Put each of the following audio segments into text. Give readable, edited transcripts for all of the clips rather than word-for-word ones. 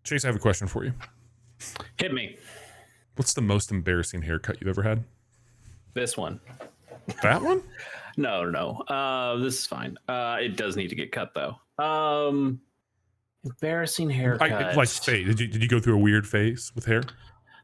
Chase, I have a question for you. Hit me. What's the most embarrassing haircut you've ever had? This one. That one? No. This is fine. It does need to get cut though. Embarrassing haircut. Like fade. Did you go through a weird phase with hair?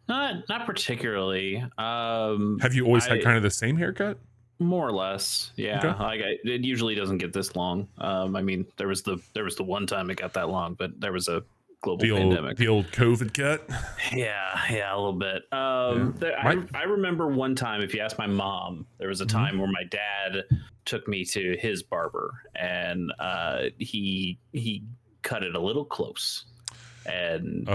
Not particularly. Have you always had kind of the same haircut? More or less, yeah. Okay. Like it usually doesn't get this long. I mean, there was the one time it got that long, but there was a global pandemic. The old COVID cut. Yeah, a little bit. I remember one time, if you ask my mom, there was a time where my dad took me to his barber, and he cut it a little close, and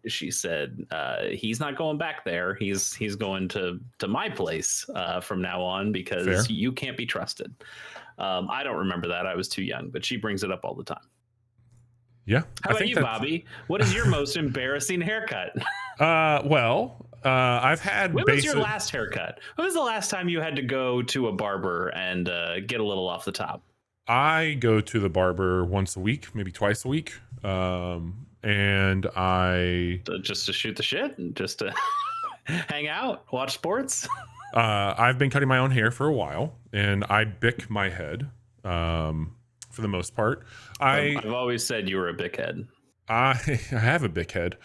she said he's not going back there. He's going to my place from now on because you can't be trusted. I don't remember that. I was too young, but she brings it up all the time. Yeah. How about you, Bobby? What is your most embarrassing haircut? I've had. When was your last haircut? When was the last time you had to go to a barber and get a little off the top? I go to the barber once a week, maybe twice a week. And I just to shoot the shit and just to hang out, watch sports. I've been cutting my own hair for a while, and I bick my head for the most part. I've always said you were a bick head. I have a bick head.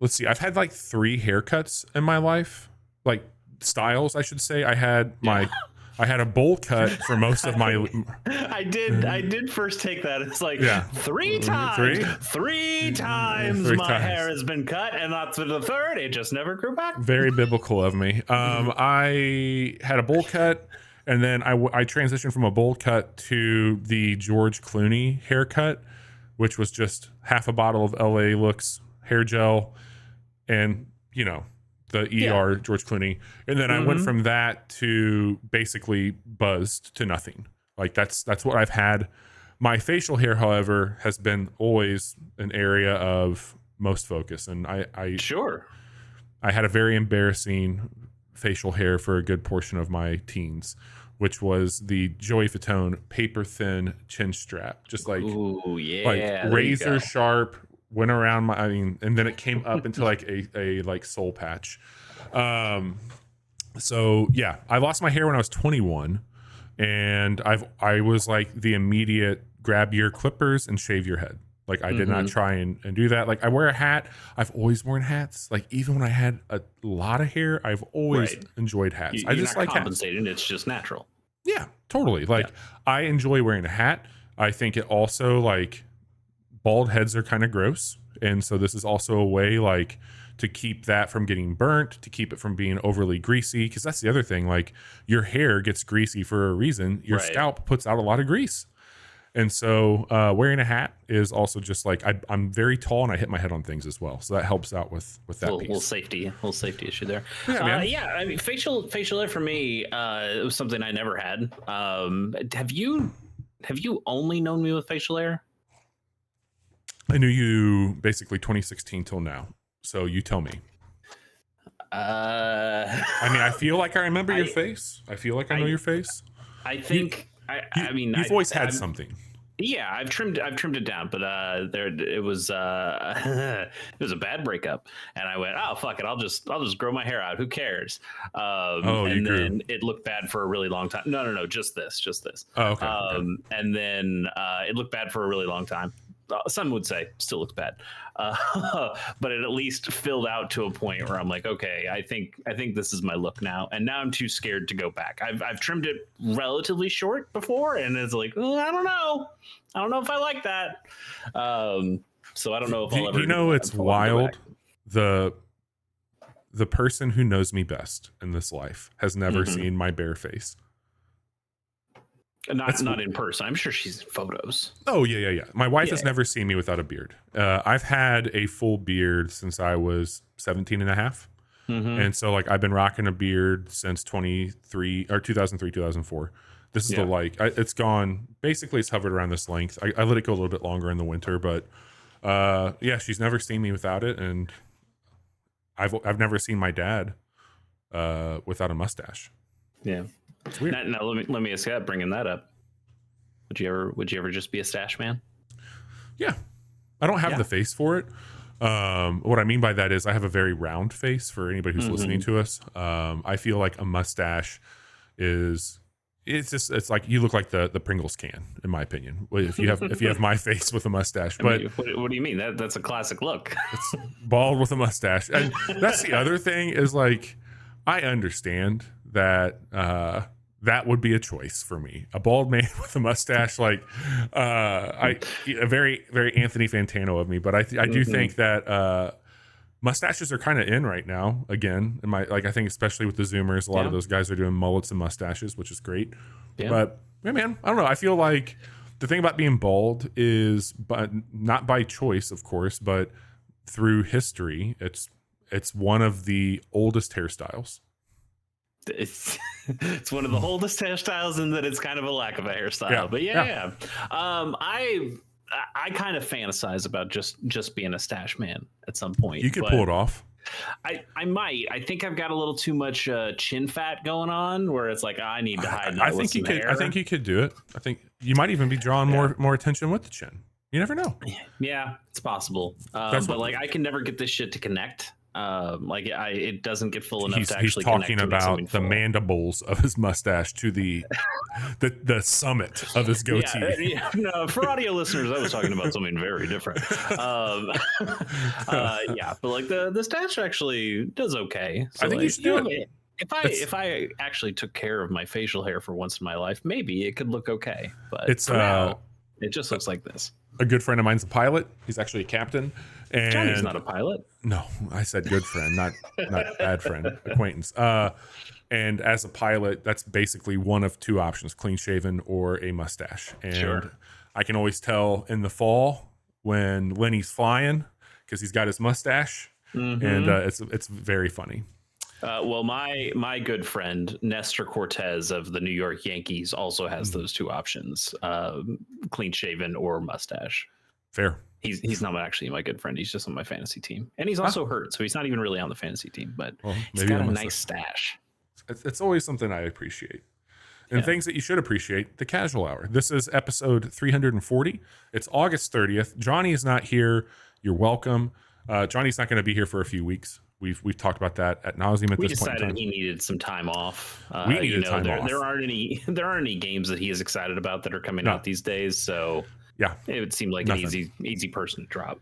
Let's see. I've had like 3 haircuts in my life, like styles, I should say. I had a bowl cut for most of my. I did first take that. It's like 3 times. Three times my hair has been cut, and not for the third. It just never grew back. Very biblical of me. I had a bowl cut, and then I transitioned from a bowl cut to the George Clooney haircut, which was just half a bottle of LA Looks hair gel, and the ER George Clooney. And then I went from that to basically buzzed to nothing. Like that's what I've had. My facial hair, however, has been always an area of most focus. And I had a very embarrassing facial hair for a good portion of my teens, which was the Joey Fatone paper thin chin strap. Just like, like razor sharp. Went around and then it came up into like a like soul patch. So yeah, I lost my hair when I was 21, and I was like the immediate grab your clippers and shave your head. Like I did not try and do that. Like I wear a hat. I've always worn hats. Like even when I had a lot of hair, I've always enjoyed hats. I just like compensating. Hats. It's just natural. Yeah, totally. Like I enjoy wearing a hat. I think it also like. Bald heads are kind of gross, and so this is also a way like to keep that from getting burnt, to keep it from being overly greasy, because that's the other thing. Like your hair gets greasy for a reason. Your scalp puts out a lot of grease, and so wearing a hat is also just like I'm very tall and I hit my head on things as well, so that helps out with that piece. Little safety issue there. I mean facial hair for me it was something I never had. Have you only known me with facial hair? I knew you basically 2016 till now. So you tell me. I mean, I feel like I remember your face. I feel like I know your face. I think. You've always had something. Yeah, I've trimmed it down, but it was it was a bad breakup, and I went, oh fuck it, I'll just grow my hair out. Who cares? And then it looked bad for a really long time. No, just this. Oh, okay. And then it looked bad for a really long time. Some would say still looks bad, but it at least filled out to a point where I'm like, okay, I think this is my look now, and now I'm too scared to go back. I've trimmed it relatively short before, and it's like, I don't know if I like that. So I don't know if I'll ever. It's wild. The person who knows me best in this life has never seen my bare face. Not in person. I'm sure she's in photos. Oh, yeah. My wife has never seen me without a beard. I've had a full beard since I was 17 and a half. And so like I've been rocking a beard since 2003, 2004. This is it's gone. Basically, it's hovered around this length. I let it go a little bit longer in the winter, but she's never seen me without it. And I've never seen my dad without a mustache. Yeah. It's weird. Now let me ask you, bringing that up. Would you ever just be a stash man? Yeah, I don't have the face for it. What I mean by that is I have a very round face for anybody who's listening to us. I feel like a mustache it's like you look like the Pringles can, in my opinion. If you have my face with a mustache, but what do you mean? That's a classic look. It's bald with a mustache, and that's the other thing is like I understand that that would be a choice for me, a bald man with a mustache, like a very very Anthony Fantano of me, but I do think that mustaches are kind of in right now again. I think especially with the Zoomers, a lot of those guys are doing mullets and mustaches, which is great. Yeah. But man, I don't know. I feel like the thing about being bald is, but not by choice, of course, but through history, it's one of the oldest hairstyles. It's one of the oldest hairstyles, and that it's kind of a lack of a hairstyle. Yeah. But yeah. I kind of fantasize about just being a stash man at some point. You could pull it off. I might. I think I've got a little too much chin fat going on, where it's like I need to hide my hair. I think you could do it. I think you might even be drawing more attention with the chin. You never know. Yeah, it's possible. But like I can never get this shit to connect. It doesn't get full enough to actually connect. He's talking about the mandibles of his mustache to the summit of his goatee. No, for audio listeners, I was talking about something very different. But like the stash actually does okay. So I think you should do it. If I actually took care of my facial hair for once in my life, maybe it could look okay. But it's now, it just looks like this. A good friend of mine's a pilot. He's actually a captain. And Johnny's not a pilot. No, I said good friend, not bad friend, acquaintance. And as a pilot, that's basically one of two options: clean shaven or a mustache. And I can always tell in the fall when Lenny's flying because he's got his mustache, and it's very funny. Well, my good friend Nestor Cortez of the New York Yankees also has those two options: clean shaven or mustache. Fair. He's not actually my good friend. He's just on my fantasy team, and he's also hurt, so he's not even really on the fantasy team. But he's got a nice stash. It's always something I appreciate, and things that you should appreciate. The Casual Hour. This is episode 340. It's August 30th. Johnny is not here. You're welcome. Johnny's not going to be here for a few weeks. We've talked about that ad nauseum at this point. We decided he needed some time off. We needed time off. There aren't any games that he is excited about that are coming out these days. So. Yeah, it would seem like an easy person to drop.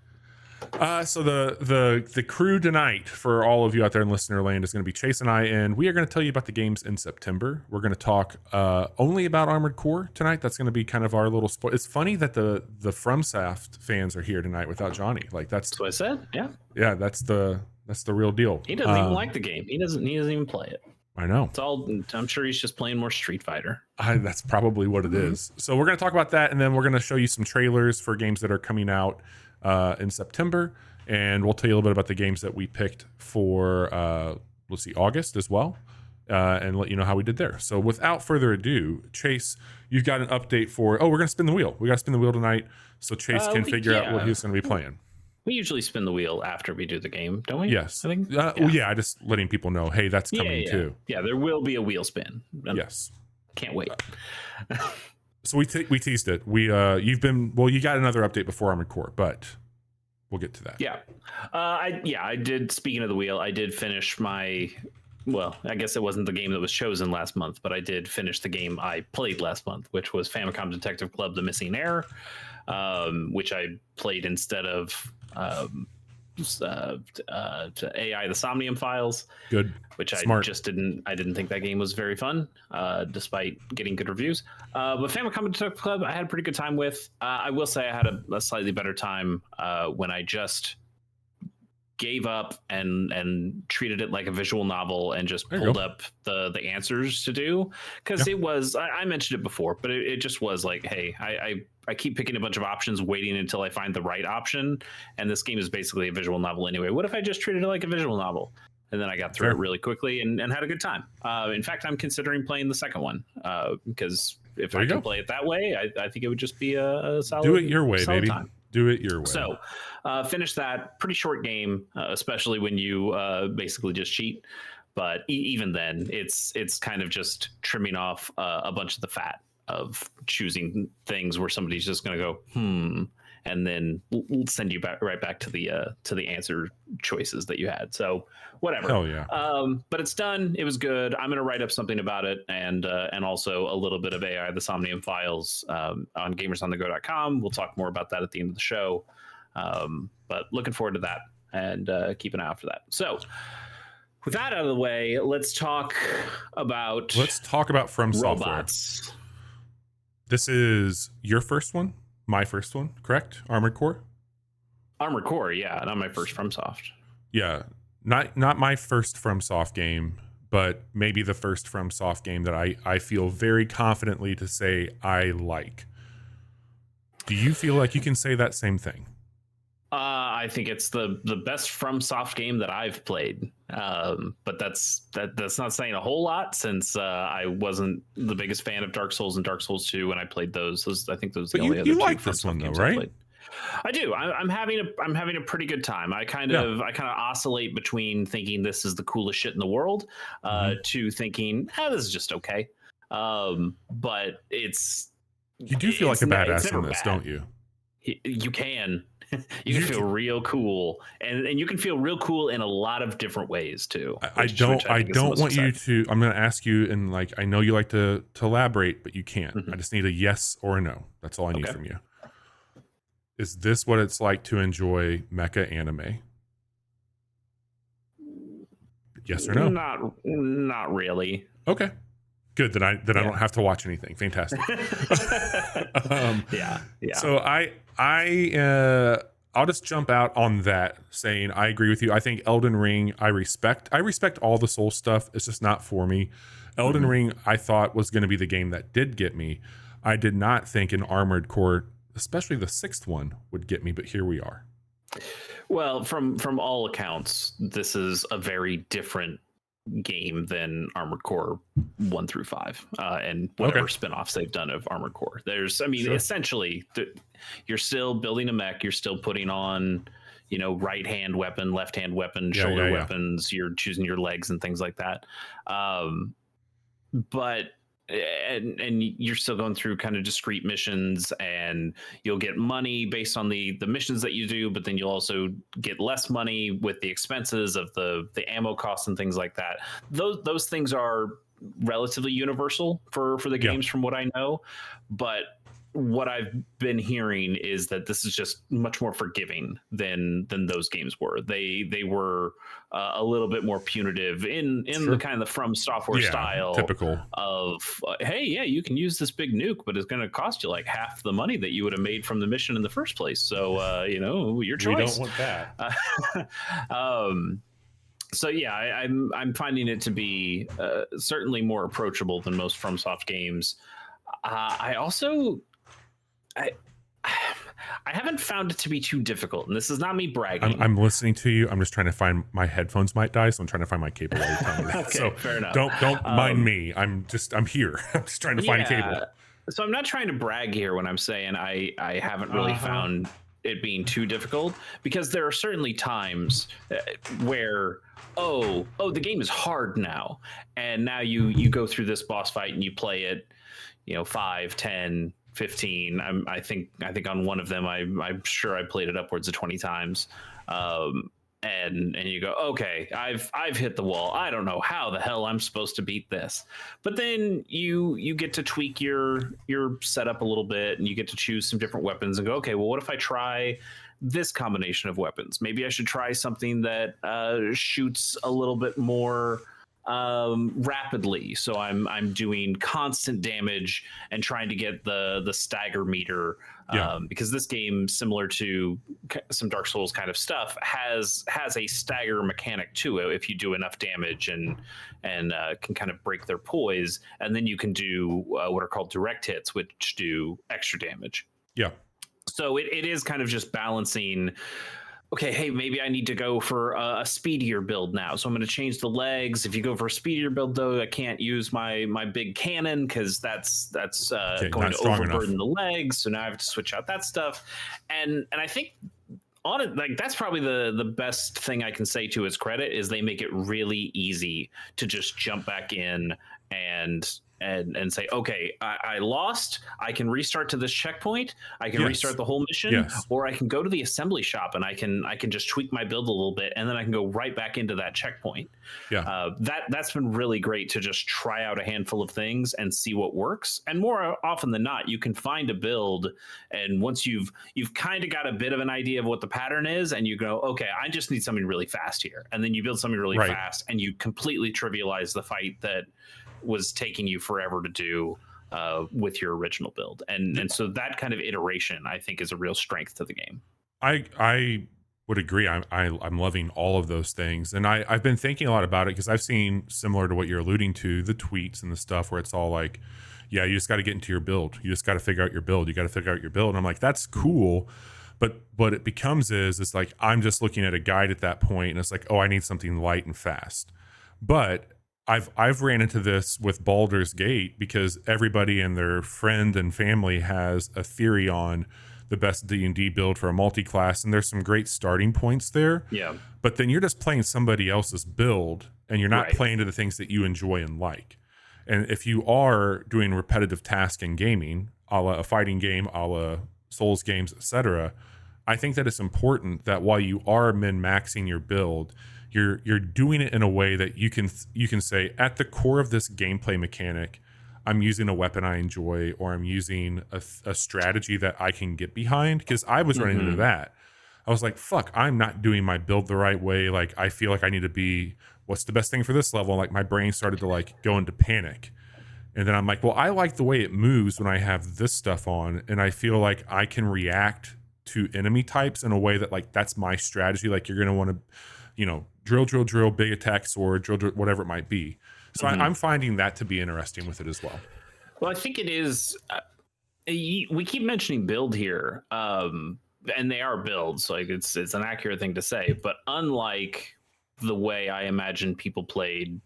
So the crew tonight for all of you out there in listener land is going to be Chase and I, and we are going to tell you about the games in September. We're going to talk only about Armored Core tonight. That's going to be kind of our little sport. It's funny that the FromSoft fans are here tonight without Johnny. Like that's what I said. Yeah, that's the real deal. He doesn't even like the game. He doesn't even play it. I know. It's all. I'm sure he's just playing more Street Fighter. That's probably what it is. So we're going to talk about that, and then we're going to show you some trailers for games that are coming out in September, and we'll tell you a little bit about the games that we picked for August as well, and let you know how we did there. So without further ado, Chase, you've got an update for. We're going to spin the wheel. We got to spin the wheel tonight, so Chase can figure out what he's going to be playing. We usually spin the wheel after we do the game, don't we? Yes. I think. I just letting people know, hey, that's coming too. Yeah, there will be a wheel spin. Yes. Can't wait. So we teased it. You got another update before Armored Core, but we'll get to that. Yeah. I did. Speaking of the wheel, I did finish my. Well, I guess it wasn't the game that was chosen last month, but I did finish the game I played last month, which was Famicom Detective Club: The Missing Heir, which I played instead of to AI the Somnium Files. Good. Which Smart. I didn't think that game was very fun, despite getting good reviews. But Famicom Detective Club I had a pretty good time with. I will say I had a slightly better time when I just gave up and treated it like a visual novel and just pulled up the answers to do, because it was I mentioned it before, but it just was like, hey, I keep picking a bunch of options waiting until I find the right option, and this game is basically a visual novel anyway. What if I just treated it like a visual novel? And then I got through it really quickly and had a good time. In fact, I'm considering playing the second one because if I can play it that way, I think it would just be a solid. Do it your way, baby. Time. Do it your way. So finish that. Pretty short game, especially when you basically just cheat. But even then, it's kind of just trimming off a bunch of the fat of choosing things where somebody's just going to go, and then send you right back to the answer choices that you had. So whatever. Hell yeah. But it's done. It was good. I'm going to write up something about it, and also a little bit of AI, the Somnium Files, on gamersonthego.com. We'll talk more about that at the end of the show. But looking forward to that, and keep an eye out for that. So with that out of the way, let's talk about From robots. Software. This is your first one, my first one, correct? Armored Core? Armored Core, yeah, not my first FromSoft. Yeah, not my first FromSoft game, but maybe the first FromSoft game that I feel very confidently to say I like. Do you feel like you can say that same thing? I think it's the best FromSoft game that I've played, but that's not saying a whole lot, since I wasn't the biggest fan of Dark Souls and Dark Souls 2 when I played those. I think those are the only other two like this one though, right? I do. I'm having a pretty good time. I kind of oscillate between thinking this is the coolest shit in the world, to thinking this is just okay. But it's, you do feel like a badass in this, don't you? You can. You can feel real cool, and you can feel real cool in a lot of different ways too. I don't want you to. I'm going to ask you, and like I know you like to elaborate, but you can't. I just need a yes or a no. That's all I need from you. Is this what it's like to enjoy mecha anime? Yes or no? Not really. Okay. Good. Then I don't have to watch anything. Fantastic. Yeah. So I'll just jump out on that, saying I agree with you. I think Elden Ring, I respect all the Soul stuff. It's just not for me. Elden Ring, I thought was going to be the game that did get me. I did not think an Armored Core, especially the 6th one, would get me, but here we are. Well, from all accounts, this is a very different game than Armored Core 1 through 5, and whatever spin-offs they've done of Armored Core. Essentially, you're still building a mech, you're still putting on, right hand weapon, left hand weapon, shoulder weapons, you're choosing your legs and things like that. But you're still going through kind of discrete missions, and you'll get money based on the missions that you do, but then you'll also get less money with the expenses of the ammo costs and things like that. Those things are relatively universal for the games, from what I know. But what I've been hearing is that this is just much more forgiving than those games were. They were a little bit more punitive in the kind of the From Software style, typical of hey, you can use this big nuke, but it's going to cost you like half the money that you would have made from the mission in the first place. So your choice. We don't want that. So yeah, I'm finding it to be certainly more approachable than most FromSoft games. I haven't found it to be too difficult, and this is not me bragging. I'm listening to you. I'm just trying to find, my headphones might die, so I'm trying to find my cable while you're telling me that. Okay, so fair enough. Don't mind me. I'm here. I'm just trying to find a cable. So I'm not trying to brag here when I'm saying I haven't really found it being too difficult, because there are certainly times where the game is hard now, and now you go through this boss fight and you play it 5, 10, 15. I think on one of them I'm sure I played it upwards of 20 times, and you go, okay, I've hit the wall. I don't know how the hell I'm supposed to beat this. But then you get to tweak your setup a little bit, and you get to choose some different weapons and go, okay, well, what if I try this combination of weapons? Maybe I should try something that shoots a little bit more rapidly, so I'm doing constant damage and trying to get the stagger meter, because this game, similar to some Dark Souls kind of stuff, has a stagger mechanic to it. If you do enough damage and can kind of break their poise, and then you can do what are called direct hits, which do extra damage. So it is kind of just balancing, okay, hey, maybe I need to go for a speedier build now, so I'm going to change the legs. If you go for a speedier build, though, I can't use my big cannon, because that's going to overburden the legs. So now I have to switch out that stuff, and I think on it, like, that's probably the best thing I can say to his credit, is they make it really easy to just jump back in and and say, okay, I lost. I can restart to this checkpoint. I can Yes. restart the whole mission, Yes. or I can go to the assembly shop and I can just tweak my build a little bit, and then I can go right back into that checkpoint. Yeah. That's been really great to just try out a handful of things and see what works. And more often than not, you can find a build, and once you've kind of got a bit of an idea of what the pattern is, and you go, okay, I just need something really fast here, and then you build something really fast, and you completely trivialize the fight that was taking you forever to do with your original build. And so that kind of iteration, I think, is a real strength to the game. I would agree. I'm loving all of those things, and I've been thinking a lot about it because I've seen, similar to what you're alluding to, the tweets and the stuff where it's all like, yeah, you just got to get into your build. You just got to figure out your build. You got to figure out your build. And I'm like, that's cool. But what it becomes is like, I'm just looking at a guide at that point, and it's like, oh, I need something light and fast. But I've ran into this with Baldur's Gate because everybody and their friend and family has a theory on the best D&D build for a multi-class, and there's some great starting points there. Yeah. But then you're just playing somebody else's build, and you're not playing to the things that you enjoy and like. And if you are doing repetitive tasks in gaming, a la a fighting game, a la Souls games, etc., I think that it's important that while you are min-maxing your build, you're doing it in a way that you can say, at the core of this gameplay mechanic, I'm using a weapon I enjoy, or I'm using a strategy that I can get behind. Because I was running into that. I was like, fuck, I'm not doing my build the right way. Like, I feel like I need to be, what's the best thing for this level? Like, my brain started to like go into panic. And then I'm like, well, I like the way it moves when I have this stuff on, and I feel like I can react to enemy types in a way that, like, that's my strategy. Like, you're going to want to, drill, big attack, sword, drill, whatever it might be. So I'm finding that to be interesting with it as well. Well, I think it is. We keep mentioning build here, and they are builds. Like, it's an accurate thing to say, but unlike the way I imagine people played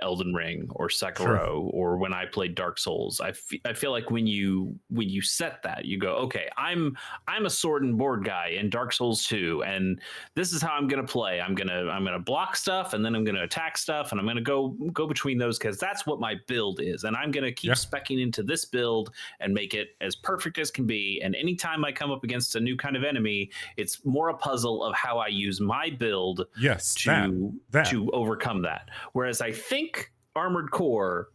Elden Ring or Sekiro, or when I played Dark Souls, I feel like when you set that, you go, okay, I'm a sword and board guy in Dark Souls 2, and this is how I'm gonna play. I'm gonna block stuff, and then I'm gonna attack stuff, and I'm gonna go between those because that's what my build is, and I'm gonna keep speccing into this build and make it as perfect as can be. And anytime I come up against a new kind of enemy, it's more a puzzle of how I use my build to overcome that. Whereas I think Armored Core,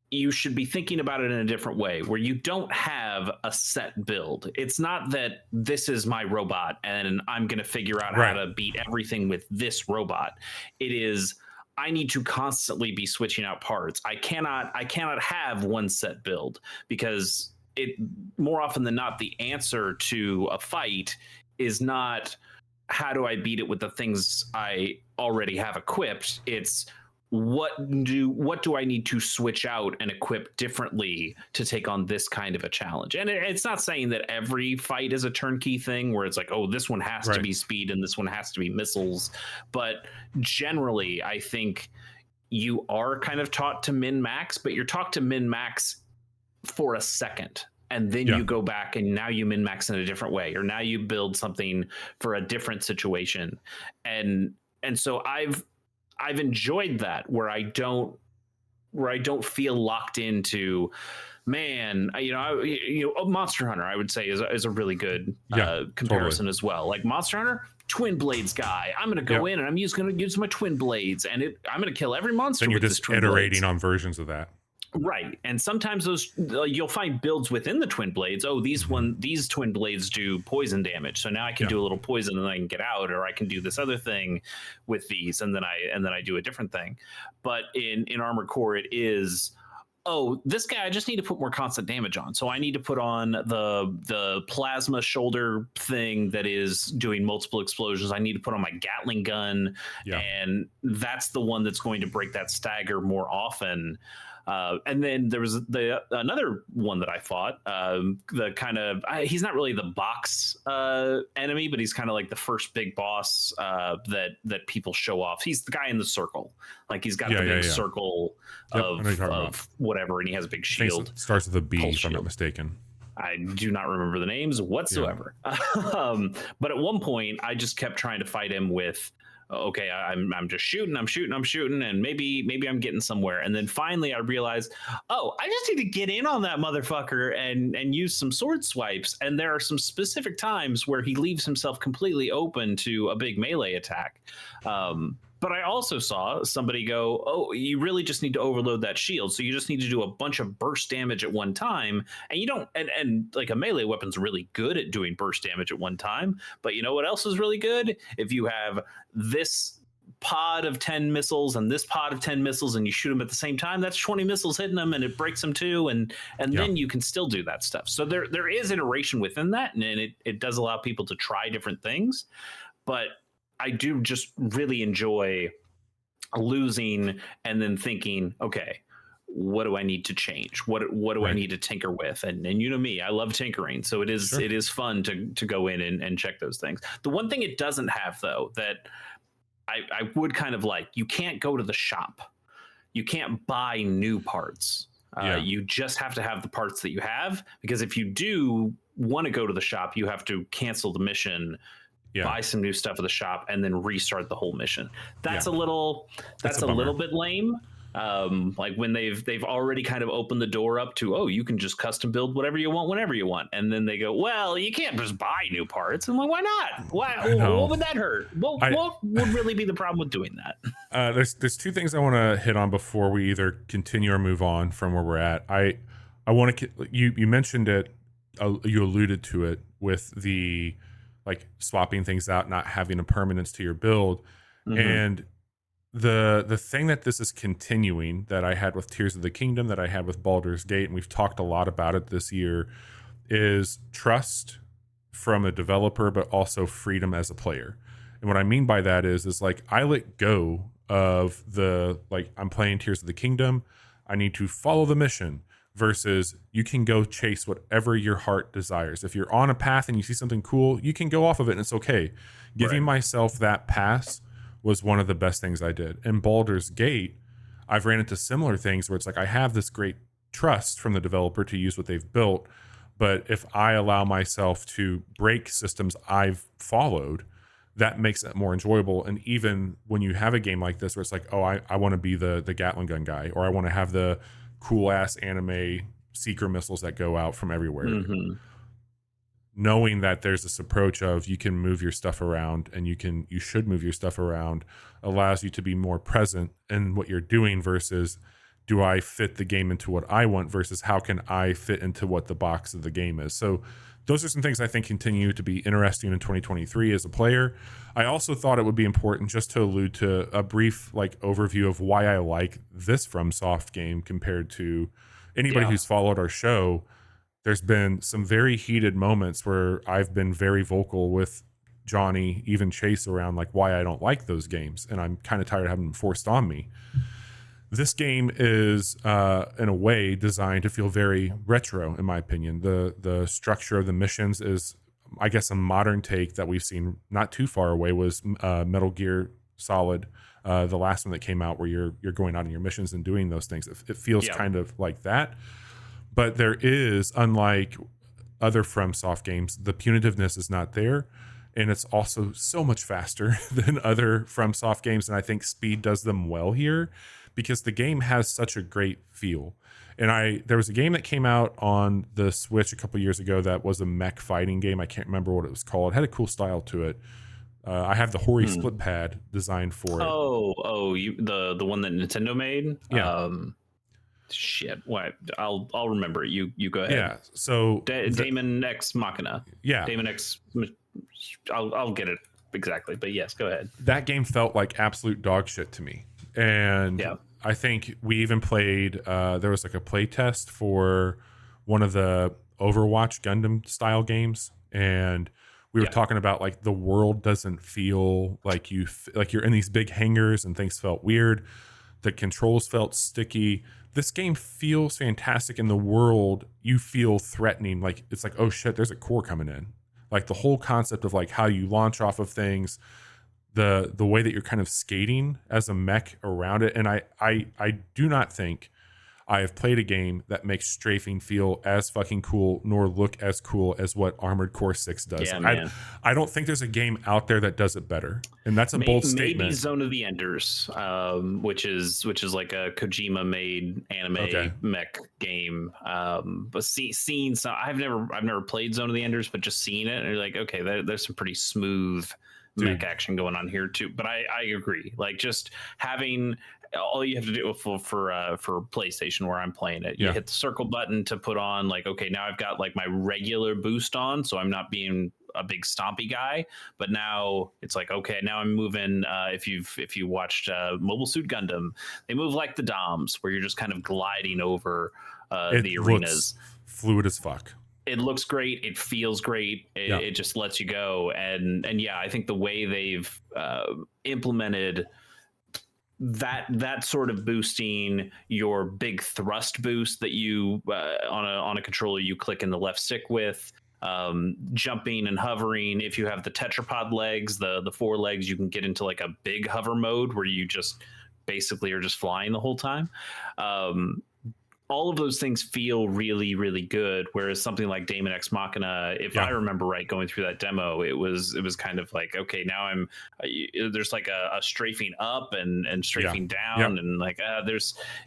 you should be thinking about it in a different way, where you don't have a set build. It's not that this is my robot and I'm going to figure out how to beat everything with this robot. It is, I need to constantly be switching out parts. I cannot have one set build, because it, more often than not, the answer to a fight is not how do I beat it with the things I already have equipped. It's what do I need to switch out and equip differently to take on this kind of a challenge? And it's not saying that every fight is a turnkey thing where it's like, oh, this one has to be speed and this one has to be missiles. But generally, I think you are kind of taught to min-max, but you're taught to min-max for a second. And then you go back and now you min-max in a different way, or now you build something for a different situation. And so I've enjoyed that, where I don't feel locked into, man, Monster Hunter, I would say is a really good comparison as well. Like Monster Hunter, twin blades guy. I'm going to go in and I'm going to use my twin blades, and I'm going to kill every monster. Then you're with just iterating on versions of that. Right. And sometimes those you'll find builds within the twin blades. Oh, these twin blades do poison damage, so now I can do a little poison and I can get out, or I can do this other thing with these, and then I do a different thing. But in Armored Core, it is, oh, this guy I just need to put more constant damage on, so I need to put on the plasma shoulder thing that is doing multiple explosions. I need to put on my Gatling gun, and that's the one that's going to break that stagger more often. And then there was another one that I fought. The kind of he's not really the box enemy, but he's kind of like the first big boss that people show off. He's the guy in the circle, like he's got the big circle of whatever, and he has a big shield. It starts with a B, if I'm not mistaken. I do not remember the names whatsoever. But at one point, I just kept trying to fight him with okay, I'm just shooting, I'm shooting, and maybe I'm getting somewhere. And then finally I realized, oh, I just need to get in on that motherfucker and use some sword swipes. And there are some specific times where he leaves himself completely open to a big melee attack. But I also saw somebody go, oh, you really just need to overload that shield. So you just need to do a bunch of burst damage at one time. And you don't, and like a melee weapon's really good at doing burst damage at one time. But you know what else is really good? If you have this pod of 10 missiles and this pod of 10 missiles and you shoot them at the same time, that's 20 missiles hitting them and it breaks them too. And then you can still do that stuff. So there is iteration within that. And it does allow people to try different things. But I do just really enjoy losing and then thinking, okay, what do I need to change? What do I need to tinker with? And you know me, I love tinkering. So it is fun to go in and check those things. The one thing it doesn't have though, that I would kind of like, you can't go to the shop. You can't buy new parts. You just have to have the parts that you have, because if you do want to go to the shop, you have to cancel the mission, buy some new stuff at the shop, and then restart the whole mission. That's a little bit lame. Like when they've already kind of opened the door up to, oh, you can just custom build whatever you want whenever you want, and then they go, well, you can't just buy new parts. I'm like, why not? What would that hurt? What would really be the problem with doing that? There's two things I want to hit on before we either continue or move on from where we're at. I want to, you mentioned it, you alluded to it with the like swapping things out, not having a permanence to your build. And the thing that this is continuing, that I had with Tears of the Kingdom, that I had with Baldur's Gate, and we've talked a lot about it this year, is trust from a developer, but also freedom as a player. And what I mean by that is like, I let go of the, like, I'm playing Tears of the Kingdom, I need to follow the mission, versus you can go chase whatever your heart desires. If you're on a path and you see something cool, you can go off of it and it's okay. Giving myself that pass was one of the best things I did. In Baldur's Gate, I've ran into similar things where it's like, I have this great trust from the developer to use what they've built, but if I allow myself to break systems I've followed, that makes it more enjoyable. And even when you have a game like this where it's like, oh, I want to be the Gatling gun guy, or I want to have the cool ass anime seeker missiles that go out from everywhere. Knowing that there's this approach of you can move your stuff around, and you should move your stuff around, allows you to be more present in what you're doing, versus do I fit the game into what I want, versus how can I fit into what the box of the game is. So those are some things I think continue to be interesting in 2023 as a player. I also thought it would be important just to allude to a brief like overview of why I like this FromSoft game compared to anybody who's followed our show. There's been some very heated moments where I've been very vocal with Johnny, even Chase, around like why I don't like those games, and I'm kind of tired of having them forced on me. This game is, in a way, designed to feel very retro, in my opinion. The structure of the missions is, I guess, a modern take that we've seen not too far away was Metal Gear Solid, the last one that came out, where you're going out on your missions and doing those things. It feels kind of like that. But there is, unlike other FromSoft games, the punitiveness is not there. And it's also so much faster than other FromSoft games. And I think speed does them well here, because the game has such a great feel. And there was a game that came out on the Switch a couple years ago that was a mech fighting game. I can't remember what it was called. It had a cool style to it. I have the Hori split pad designed for it. The one that Nintendo made? Yeah. Shit. What? I'll remember it. You go ahead. Yeah. So Daemon X Machina. Yeah. Daemon X. I'll get it exactly, but yes, go ahead. That game felt like absolute dog shit to me. And I think we even played, there was like a play test for one of the Overwatch Gundam style games. And we were talking about like the world doesn't feel like you're in these big hangars, and things felt weird. The controls felt sticky. This game feels fantastic in the world. You feel threatening. Like it's like, oh shit, there's a core coming in. Like the whole concept of like how you launch off of things, the way that you're kind of skating as a mech around it. And I do not think, I have played a game that makes strafing feel as fucking cool nor look as cool as what Armored Core 6 does. Yeah, man. I don't think there's a game out there that does it better. And that's a bold statement. Maybe Zone of the Enders, which is like a Kojima made anime mech game. But seeing some, I've never played Zone of the Enders, but just seeing it, and you're like, okay, there's some pretty smooth mech action going on here too. But I agree, like just having all you have to do for PlayStation where I'm playing it, you hit the circle button to put on like, okay, now I've got like my regular boost on, so I'm not being a big stompy guy, but now it's like, okay, now I'm moving. If you watched Mobile Suit Gundam, they move like the DOMs, where you're just kind of gliding over the arenas. Fluid as fuck. It looks great. It feels great. It just lets you go. And yeah, I think the way they've implemented that sort of boosting, your big thrust boost that you on a controller you click in the left stick with, jumping and hovering. If you have the tetrapod legs, the four legs, you can get into like a big hover mode where you just basically are just flying the whole time. All of those things feel really, really good. Whereas something like Daemon X Machina, if I remember right, going through that demo, it was kind of like, okay, now there's like a strafing up and strafing down, and like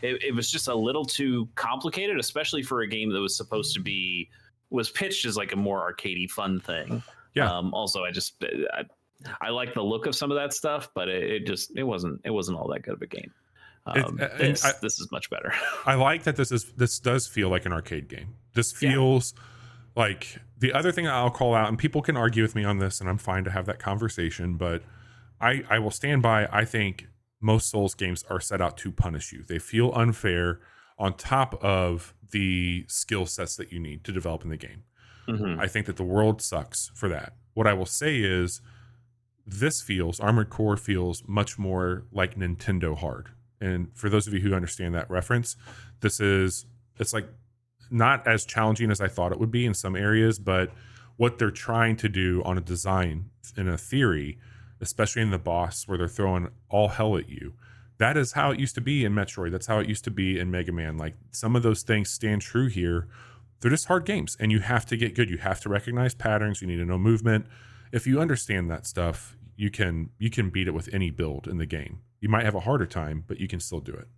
it was just a little too complicated, especially for a game that was pitched as like a more arcadey fun thing. Also, I like the look of some of that stuff, but it wasn't all that good of a game. This is much better. I like that this does feel like an arcade game. This feels like the other thing I'll call out, and people can argue with me on this, and I'm fine to have that conversation, but I will stand by. I think most Souls games are set out to punish you. They feel unfair on top of the skill sets that you need to develop in the game. I think that the world sucks for that. What I will say is Armored Core feels much more like Nintendo hard. And for those of you who understand that reference, it's like not as challenging as I thought it would be in some areas, but what they're trying to do on a design, in a theory, especially in the boss where they're throwing all hell at you, that is how it used to be in Metroid. That's how it used to be in Mega Man. Like, some of those things stand true here. They're just hard games, and you have to get good. You have to recognize patterns. You need to know movement. If you understand that stuff, you can beat it with any build in the game. You might have a harder time, but you can still do it.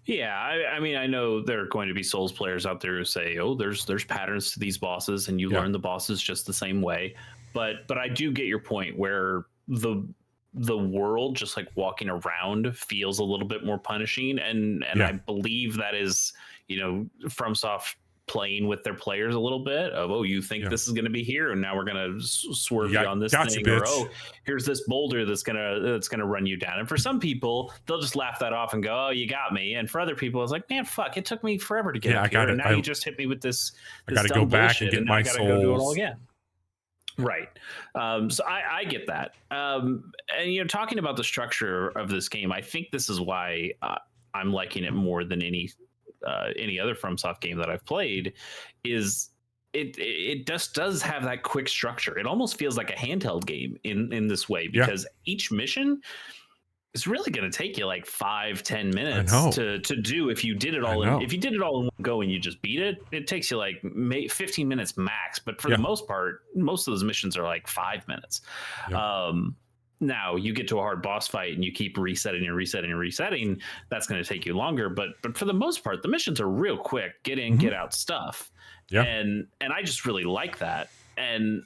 Yeah, I mean, I know there are going to be Souls players out there who say, "Oh, there's patterns to these bosses, and you learn the bosses just the same way." But I do get your point where the world, just like walking around, feels a little bit more punishing, and I believe that is, FromSoft playing with their players a little bit of, oh, you think this is going to be here, and now we're going to swerve you on this thing, or oh, here's this boulder that's gonna run you down. And for some people, they'll just laugh that off and go, oh, you got me. And for other people, it's like, man, fuck, it took me forever to get up here, and now you just hit me with this. I got to go back and get my souls. Go do it all again. Right. So I get that. And talking about the structure of this game, I think this is why I'm liking it more than any other FromSoft game that I've played. Is it just does have that quick structure. It almost feels like a handheld game in this way, because each mission is really going to take you like 5-10 minutes to do. If you did it all in one go and you just beat it, it takes you like 15 minutes max. But for the most part, most of those missions are like 5 minutes. Now you get to a hard boss fight and you keep resetting and resetting and resetting. That's going to take you longer. But for the most part, the missions are real quick, get in, get out stuff. Yeah. And I just really like that. And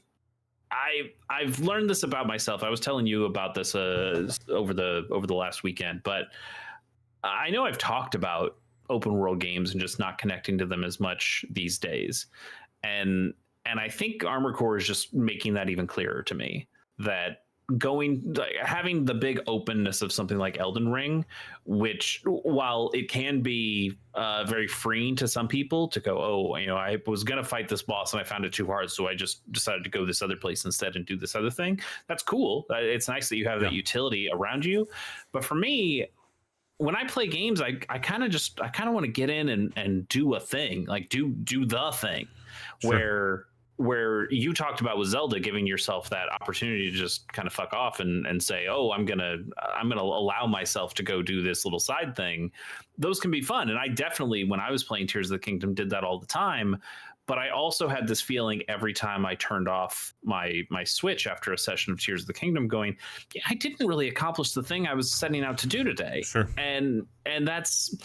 I've learned this about myself. I was telling you about this over the last weekend, but I know I've talked about open world games and just not connecting to them as much these days. And I think Armored Core is just making that even clearer to me, that having the big openness of something like Elden Ring, which, while it can be very freeing to some people to go, oh, I was going to fight this boss and I found it too hard, so I just decided to go this other place instead and do this other thing. That's cool. It's nice that you have that utility around you. But for me, when I play games, I kind of want to get in and do a thing, like do the thing. Sure. Where where you talked about with Zelda, giving yourself that opportunity to just kind of fuck off and say, oh, I'm gonna allow myself to go do this little side thing. Those can be fun. And I definitely, when I was playing Tears of the Kingdom, did that all the time. But I also had this feeling every time I turned off my Switch after a session of Tears of the Kingdom, going, yeah, I didn't really accomplish the thing I was setting out to do today. Sure. And that's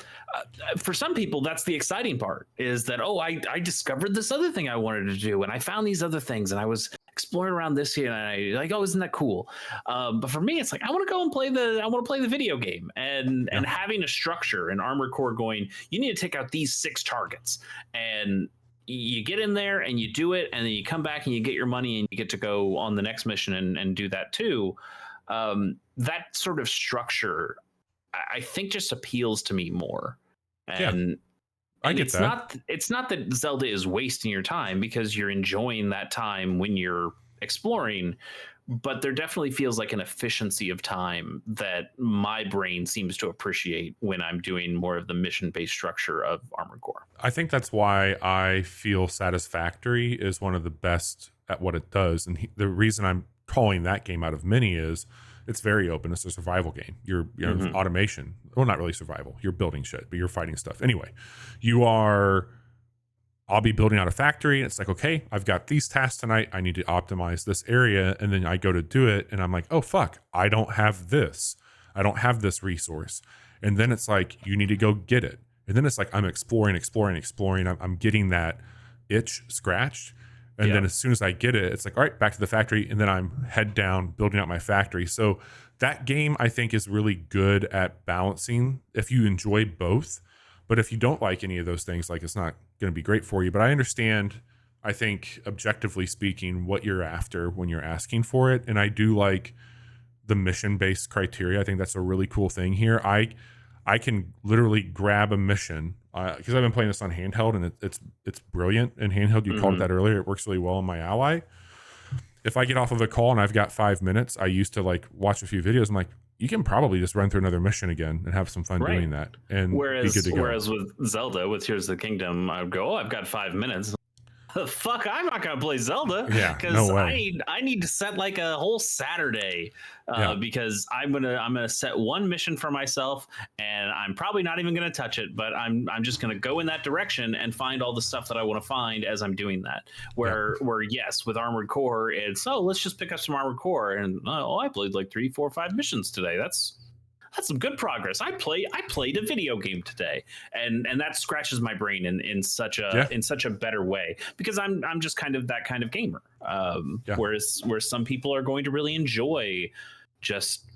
for some people, that's the exciting part, is that, oh, I discovered this other thing I wanted to do, and I found these other things, and I was exploring around this here, and I like, oh, isn't that cool? But for me, it's like, I want to go and play the video game, and having a structure and Armored Core going, you need to take out these 6 targets, and you get in there and you do it, and then you come back and you get your money and you get to go on the next mission and do that too. That sort of structure, I think, just appeals to me more. And I get that. It's not that Zelda is wasting your time, because you're enjoying that time when you're exploring, but there definitely feels like an efficiency of time that my brain seems to appreciate when I'm doing more of the mission-based structure of Armored Core. I think that's why I feel Satisfactory is one of the best at what it does. And the reason I'm calling that game out of many is it's very open. It's a survival game. You're automation. Well, not really survival. You're building shit, but you're fighting stuff. Anyway, I'll be building out a factory, and it's like, okay, I've got these tasks tonight. I need to optimize this area. And then I go to do it, and I'm like, oh, fuck, I don't have this. I don't have this resource. And then it's like, you need to go get it. And then it's like, I'm exploring. I'm getting that itch scratched. And then as soon as I get it, it's like, all right, back to the factory. And then I'm head down building out my factory. So that game, I think, is really good at balancing if you enjoy both. But if you don't like any of those things, like, it's not going to be great for you. But I understand, I think, objectively speaking, what you're after when you're asking for it. And I do like the mission-based criteria. I think that's a really cool thing here. I can literally grab a mission, because I've been playing this on handheld, and it's brilliant in handheld. You called it that earlier. It works really well in my Ally. If I get off of a call and I've got 5 minutes, I used to like watch a few videos. I'm like, you can probably just run through another mission again and have some fun doing that, and be good to go. Whereas with Zelda, with Tears of the Kingdom, I would go, oh, I've got 5 minutes. The fuck, I'm not gonna play Zelda. Yeah, because no way. I need to set like a whole Saturday, because I'm gonna set one mission for myself, and I'm probably not even gonna touch it, but I'm just gonna go in that direction and find all the stuff that I want to find as I'm doing that. Where yes, with Armored Core, it's, oh, let's just pick up some Armored Core, and I played like 3, 4, 5 missions today. That's some good progress. I played a video game today, and that scratches my brain in such a better way, because I'm just kind of that kind of gamer. Whereas some people are going to really enjoy just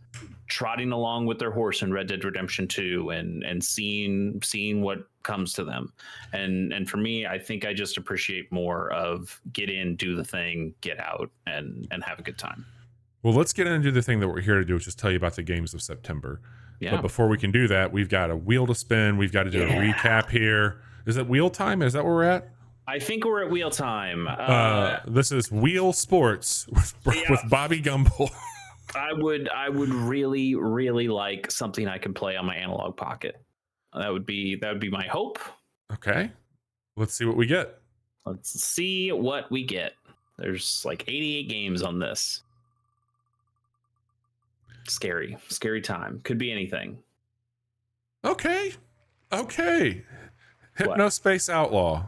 trotting along with their horse in Red Dead Redemption 2 and seeing what comes to them. And for me, I think I just appreciate more of get in, do the thing, get out, and have a good time. Well, let's get into the thing that we're here to do, which is tell you about the games of September. Yeah. But before we can do that, we've got a wheel to spin. We've got to do a recap here. Is it wheel time? Is that where we're at? I think we're at wheel time. This is Wheel Sports with Bobby Gumbel. I would really, really like something I can play on my analog pocket. That would be my hope. Okay. Let's see what we get. Let's see what we get. There's like 88 games on this. Scary time. Could be anything. Okay. Hypnospace Outlaw.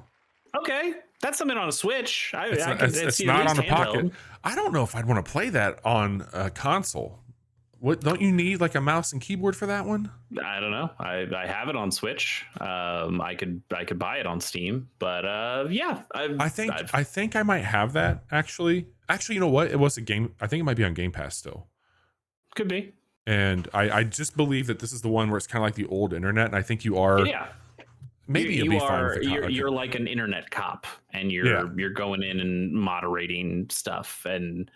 Okay. That's something on a Switch. It's not on the pocket. I don't know if I'd want to play that on a console. What, don't you need like a mouse and keyboard for that one? I don't know. I have it on Switch. I could buy it on Steam, but I think I might have that actually. Actually, you know what? It was a game. I think it might be on Game Pass still. Could be. And I just believe that this is the one where it's kind of like the old internet, and I think you are. Yeah. Maybe you're like an internet cop, and you're going in and moderating stuff and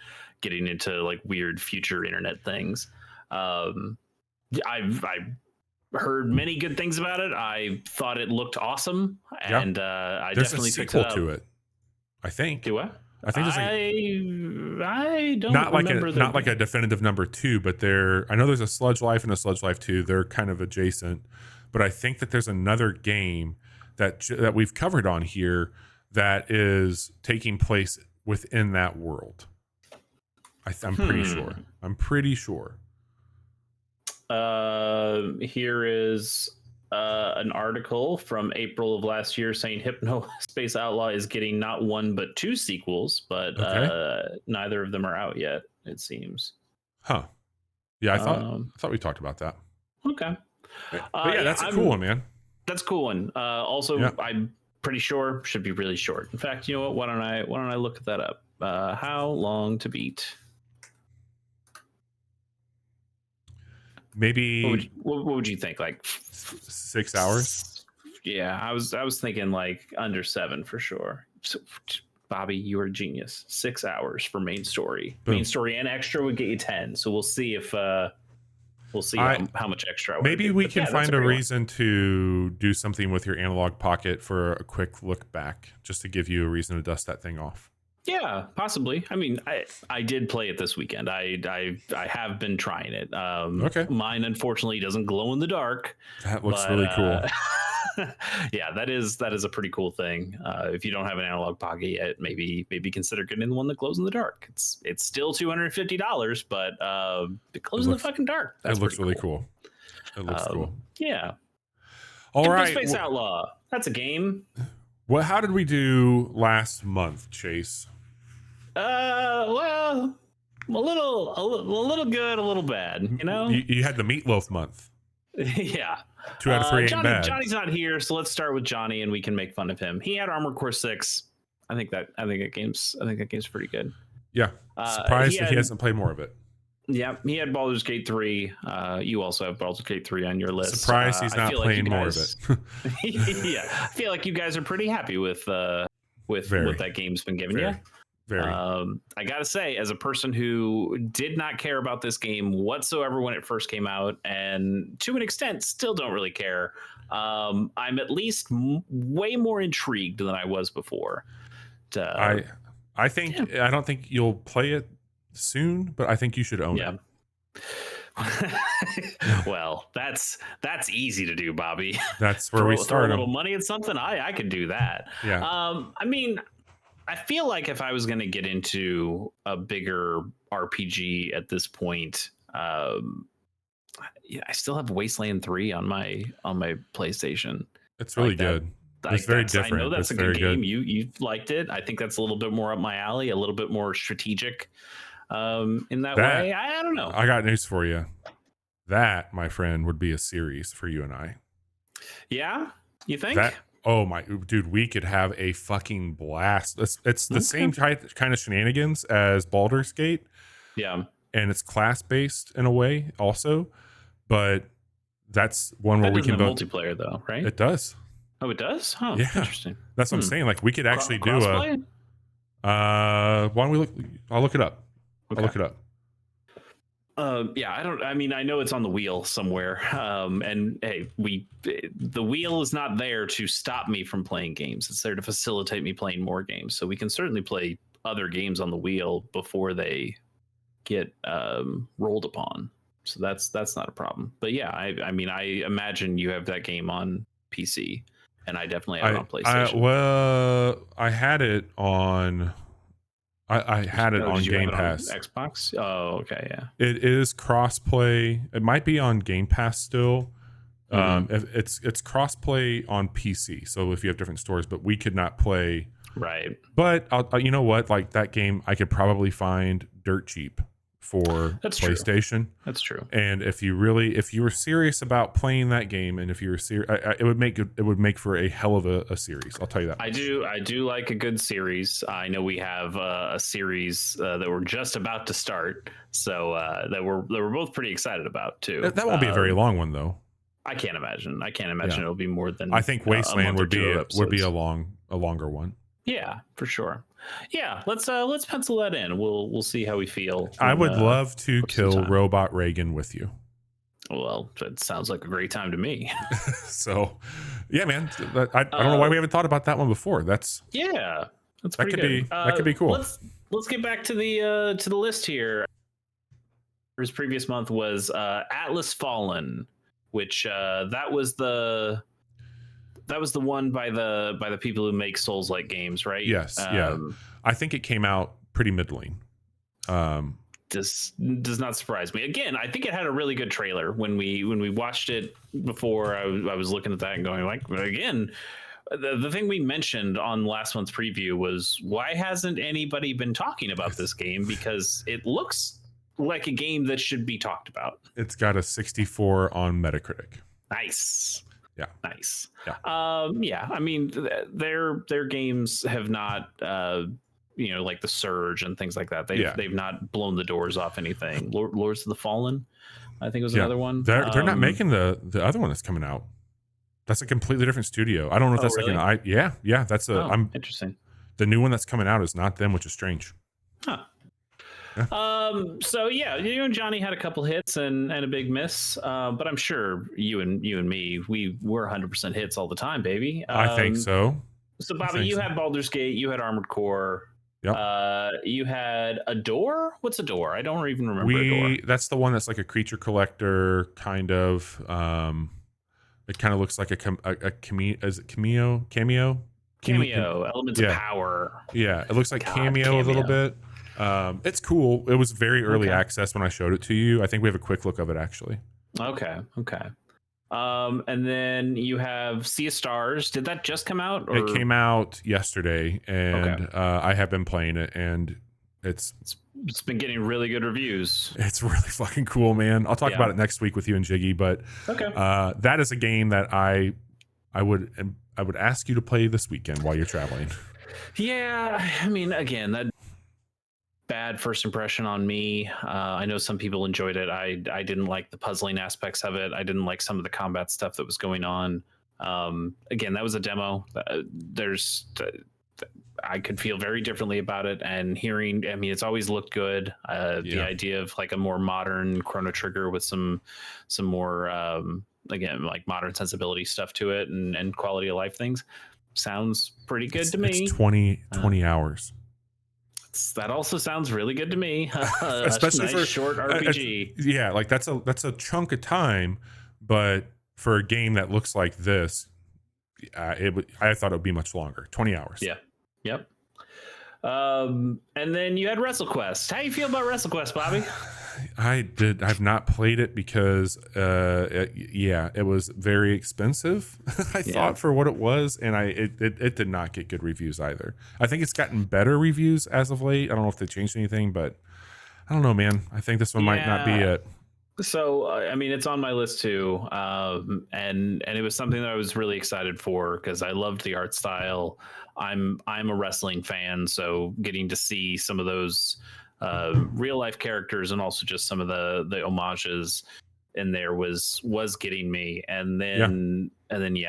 getting into like weird future internet things. I've heard many good things about it. I thought it looked awesome, and I there's definitely a sequel to it. I think. Do what? I think there's I don't remember not like a definitive number 2, but I know there's a Sludge Life and a Sludge Life 2. They're kind of adjacent, but I think that there's another game that we've covered on here that is taking place within that world. I'm pretty sure. I'm pretty sure. Here is an article from April of last year saying Hypno Space Outlaw is getting not one but two sequels, but neither of them are out yet, it seems. Huh. Yeah, I thought we talked about that. Okay. But yeah, that's a cool one, man. That's a cool one. Also, yeah. I'm pretty sure should be really short. In fact, you know what? Why don't I look that up? How long to beat? Maybe what would you think? Like 6 hours? Yeah, I was thinking like under 7 for sure. So, Bobby, you are a genius. 6 hours for main story. Boom. Main story and extra would get you 10. So we'll see if how much extra. Maybe we can find a reason to do something with your analog pocket for a quick look back, just to give you a reason to dust that thing off. Yeah, possibly. I mean, I did play it this weekend. I have been trying it. Okay. Mine unfortunately doesn't glow in the dark. That looks really cool. Yeah, that is a pretty cool thing. If you don't have an analog pocket yet, maybe consider getting the one that glows in the dark. It's still $250, but it glows in the fucking dark. It looks really cool. It looks cool. Yeah. All right. Space Outlaw. That's a game. Well, how did we do last month, Chase? Well, a little good, a little bad. You know, you had the meatloaf month. Yeah. 2 out of 3 ain't bad. Johnny's not here, so let's start with Johnny, and we can make fun of him. He had Armored Core 6. I think that game's pretty good. Yeah. Surprised that he hasn't played more of it. Yeah, he had Baldur's Gate 3. You also have Baldur's Gate 3 on your list. Surprised he's not playing more of it. Yeah, I feel like you guys are pretty happy with what that game's been giving you. Very. I gotta say, as a person who did not care about this game whatsoever when it first came out, and to an extent still don't really care, I'm at least way more intrigued than I was before. I think I don't think you'll play it soon, but I think you should own it. Well, that's easy to do, Bobby. That's where we start. Throw a little money at something. I could do that. Yeah. I mean, I feel like if I was going to get into a bigger RPG at this point, I still have Wasteland 3 on my PlayStation. It's really good. It's very different. I know that's a good game. Good. You liked it. I think that's a little bit more up my alley, a little bit more strategic in that way. I don't know. I got news for you. That, my friend, would be a series for you and I. Yeah? You think? Oh my dude, we could have a fucking blast. It's the same kind of shenanigans as Baldur's Gate. Yeah. And it's class based in a way also, but that's one where we can build multiplayer though, right? It does. Oh, it does? Oh, yeah. Interesting. That's what I'm saying. Like we could actually do why don't we look? I'll look it up. Okay. I'll look it up. I know it's on the wheel somewhere. And hey, the wheel is not there to stop me from playing games. It's there to facilitate me playing more games. So we can certainly play other games on the wheel before they get rolled upon. So that's not a problem. But yeah, I imagine you have that game on PC, and I definitely have it on PlayStation. I had it on. I had it on Game Pass. On Xbox? Oh, okay, yeah. It is crossplay. It might be on Game Pass still. It's crossplay on PC. So if you have different stores, but we could not play. Right. But you know what? Like that game, I could probably find dirt cheap for PlayStation. True. That's true. And if you were serious about playing that game, and if you were serious, it would make for a hell of a series. I'll tell you that. I do like a good series. I know we have a series that we're just about to start, so that we're both pretty excited about too. That won't be a very long one though. I can't imagine. It'll be more than. I think Wasteland would be a longer one. Yeah, for sure. Yeah, let's pencil that in. We'll see how we feel. I would love to kill Robot Reagan with you. Well, it sounds like a great time to me. So, yeah, man. I don't know why we haven't thought about that one before. That's pretty good. That could be cool. Let's get back to the list here. His previous month was Atlas Fallen, which that was the that was the one by the people who make Souls-like games, right? Yes, yeah. I think it came out pretty middling. Does not surprise me. Again, I think it had a really good trailer when we watched it before. I was looking at that and going like, again, the thing we mentioned on last month's preview was, why hasn't anybody been talking about this game? Because it looks like a game that should be talked about. It's got a 64 on Metacritic. Nice. Yeah. Nice. Yeah. Yeah. I mean, their games have not, like the Surge and things like that. They've not blown the doors off anything. Lords of the Fallen, I think was another one. They're not making the other one that's coming out. That's a completely different studio. I don't know if that's really? like yeah. That's interesting. The new one that's coming out is not them, which is strange. Huh. Yeah. So yeah, you and Johnny had a couple hits and a big miss, but I'm sure you and me, we were 100% hits all the time, baby. I think so. So Bobby, you had Baldur's Gate, you had Armored Core. Yep. You had Adore. What's Adore? I don't even remember Adore. That's the one that's like a creature collector kind of. It kind of looks like a cameo. Is it cameo? Cameo. Elements of power. Yeah, it looks like cameo a little bit. It's cool. It was very early access when I showed it to you. I think we have a quick look of it actually. Okay. And then you have Sea of Stars. Did that just come out? Or? It came out yesterday, and I have been playing it, and it's been getting really good reviews. It's really fucking cool, man. I'll talk about it next week with you and Jiggy, but that is a game that I would ask you to play this weekend while you're traveling. Yeah, I mean, again, that bad first impression on me. I know some people enjoyed it. I didn't like the puzzling aspects of it. I didn't like some of the combat stuff that was going on. Again, that was a demo. I could feel very differently about it, and hearing, I mean, it's always looked good. The idea of like a more modern Chrono Trigger with some more, again, like modern sensibility stuff to it and quality of life things sounds pretty good to me. It's 20 hours. That also sounds really good to me. Especially for short RPG. Like that's a chunk of time, but for a game that looks like this, I thought it would be much longer. 20 hours. Yeah. Yep. And then you had WrestleQuest. How do you feel about WrestleQuest, Bobby? I've not played it because it was very expensive. I thought for what it was, and it did not get good reviews either. I think it's gotten better reviews as of late. I don't know if they changed anything, but I don't know, man. I think this one might not be it. So I mean, it's on my list too, and it was something that I was really excited for because I loved the art style. I'm a wrestling fan, so getting to see some of those real life characters and also just some of the homages in there was getting me. And then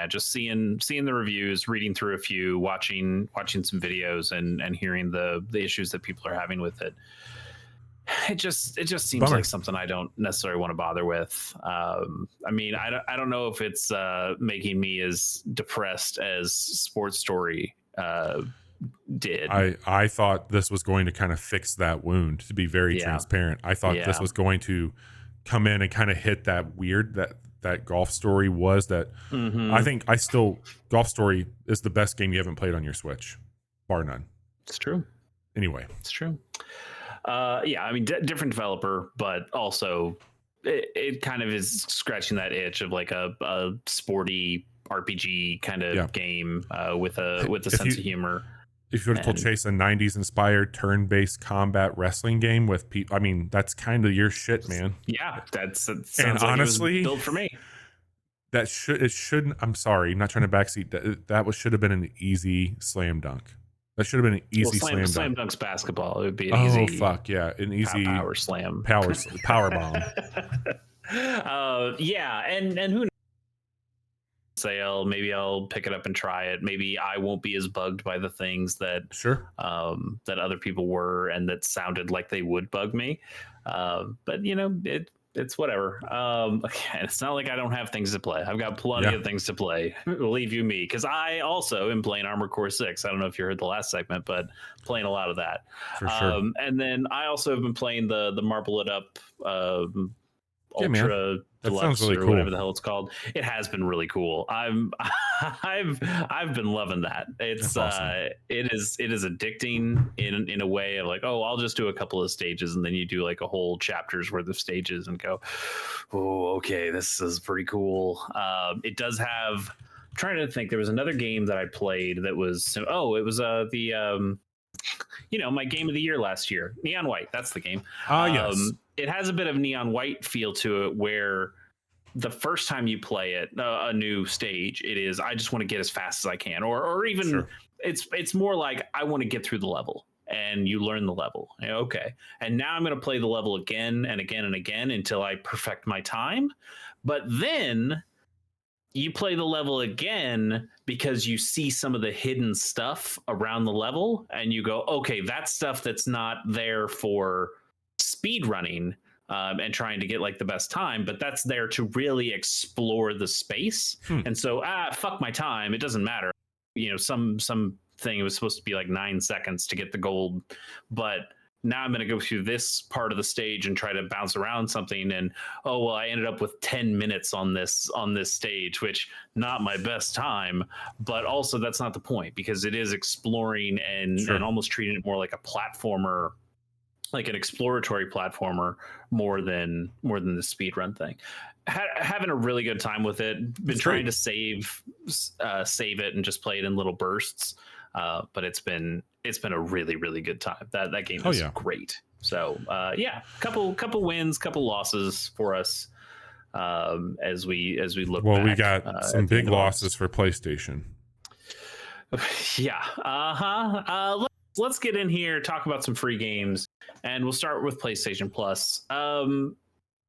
just seeing the reviews, reading through a few, watching some videos and hearing the issues that people are having with it. It just seems like something I don't necessarily want to bother with. I mean, I don't know if it's making me as depressed as Sports Story did. I thought this was going to kind of fix that wound, to be very transparent. I thought this was going to come in and kind of hit that weird that Golf Story was. That I think Golf Story is the best game you haven't played on your Switch, bar none. It's true. Anyway, it's true. I mean, different developer, but also it kind of is scratching that itch of like a sporty RPG kind of game with a sense of humor. If you were to chase a 90s inspired turn-based combat wrestling game with people, I mean, that's kind of your shit, man. Yeah, that sounds and like honestly, it was built for me. I'm sorry, I'm not trying to backseat. That should have been an easy slam dunk. That should have been an easy slam dunk. Slam dunk's basketball. It would be an easy. Oh fuck yeah, an easy power slam, power bomb. And who knows? Sale, maybe I'll pick it up and try it. Maybe I won't be as bugged by the things that that other people were and that sounded like they would bug me. But you know, it's whatever. It's not like I don't have things to play. I've got plenty of things to play. Believe you me, because I also am playing Armored Core 6. I don't know if you heard the last segment, but playing a lot of that. For sure. And then I also have been playing the Marble It Up Ultra Deluxe really or cool. whatever the hell it's called. It has been really cool. I've been loving that. It's awesome. it is addicting in a way of like, oh, I'll just do a couple of stages, and then you do like a whole chapter's worth of stages and go, oh, okay, this is pretty cool. It does have. I'm trying to think. There was another game that I played that was it was my game of the year last year, Neon White. That's the game. Yes. It has a bit of Neon White feel to it, where the first time you play it, a new stage, it is I just want to get as fast as I can, or even it's more like I want to get through the level, and you learn the level. Okay, and now I'm going to play the level again and again and again until I perfect my time, but then you play the level again because you see some of the hidden stuff around the level, and you go, okay, that's stuff that's not there for speed running and trying to get like the best time, but that's there to really explore the space. And so fuck my time, it doesn't matter. Some thing, it was supposed to be like 9 seconds to get the gold, but now I'm going to go through this part of the stage and try to bounce around something, and I ended up with 10 minutes on this stage, which not my best time, but also that's not the point, because it is exploring and almost treating it more like a platformer, like an exploratory platformer, more than the speedrun thing. Having a really good time with it. Been trying to save it and just play it in little bursts, but it's been a really, really good time. That game is great. So couple wins, couple losses for us as we look. Well, back, we got some big losses for PlayStation. Yeah. Let's get in here, talk about some free games, and we'll start with PlayStation Plus.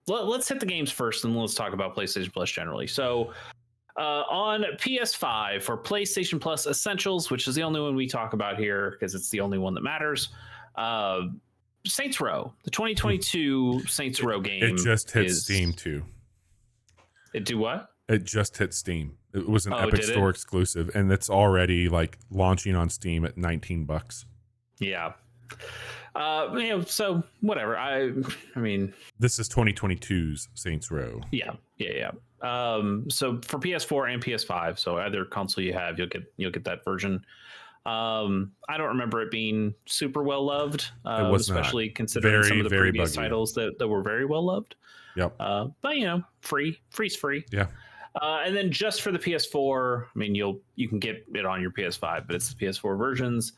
Let's hit the games first, and let's talk about PlayStation Plus generally. So on PS5 for PlayStation Plus Essentials, which is the only one we talk about here because it's the only one that matters, Saints Row, the 2022 Saints Row game. It just hit Steam too. It do what? It just hit Steam. It was an Epic Store exclusive, and it's already like launching on Steam at $19. Yeah. So whatever. I mean, this is 2022's Saints Row. Yeah. So for PS4 and PS5, so either console you have, you'll get that version. I don't remember it being super well loved, especially considering some of the previous titles that were very well loved. Yep. But free's free. Yeah. And then just for the PS4, I mean, you can get it on your PS5, but it's the PS4 versions.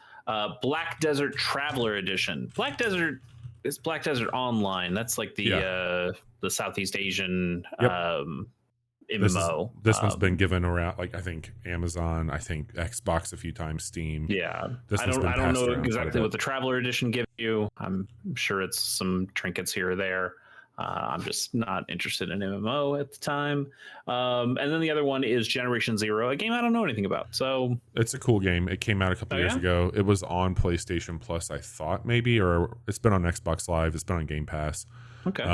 Black Desert Traveler Edition. Black Desert is Black Desert Online. That's like the Southeast Asian MMO. This one's been given around, like I think Amazon, I think Xbox a few times, Steam. Yeah, I don't know exactly what the Traveler Edition gives you. I'm sure it's some trinkets here or there. I'm just not interested in MMO at the time. And then the other one is Generation Zero, a game I don't know anything about. So it's a cool game. It came out a couple years ago. It was on PlayStation Plus, I thought maybe, or it's been on Xbox Live. It's been on Game Pass. Okay.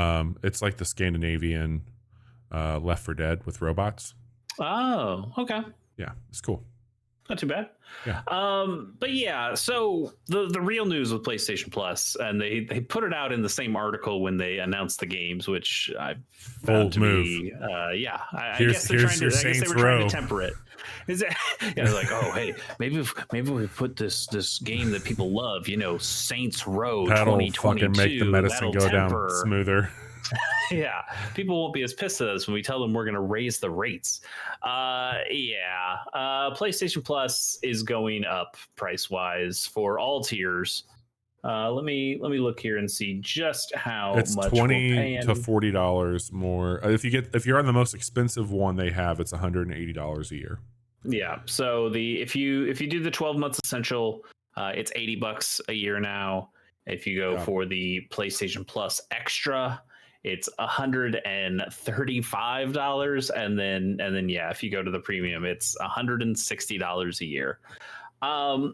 It's like the Scandinavian Left 4 Dead with robots. Oh, okay. Yeah, it's cool. Not too bad. Yeah. But yeah, so the real news with PlayStation Plus, and they put it out in the same article when they announced the games, which I found to be I guess they're trying to. I guess they were trying to temper it. Is it? They're like, oh hey, maybe we put this game that people love, Saints Row 2022. Fucking make the medicine go down smoother. Yeah, people won't be as pissed at us when we tell them we're going to raise the rates. PlayStation Plus is going up price wise for all tiers. Let me look here and see just how it's much $20 to $40 more. If you're on the most expensive one they have, it's $180 a year. Yeah. So if you do the 12 months essential, it's $80 a year now. If you go for the PlayStation Plus Extra, it's $135, and then if you go to the premium, it's $160 a year. I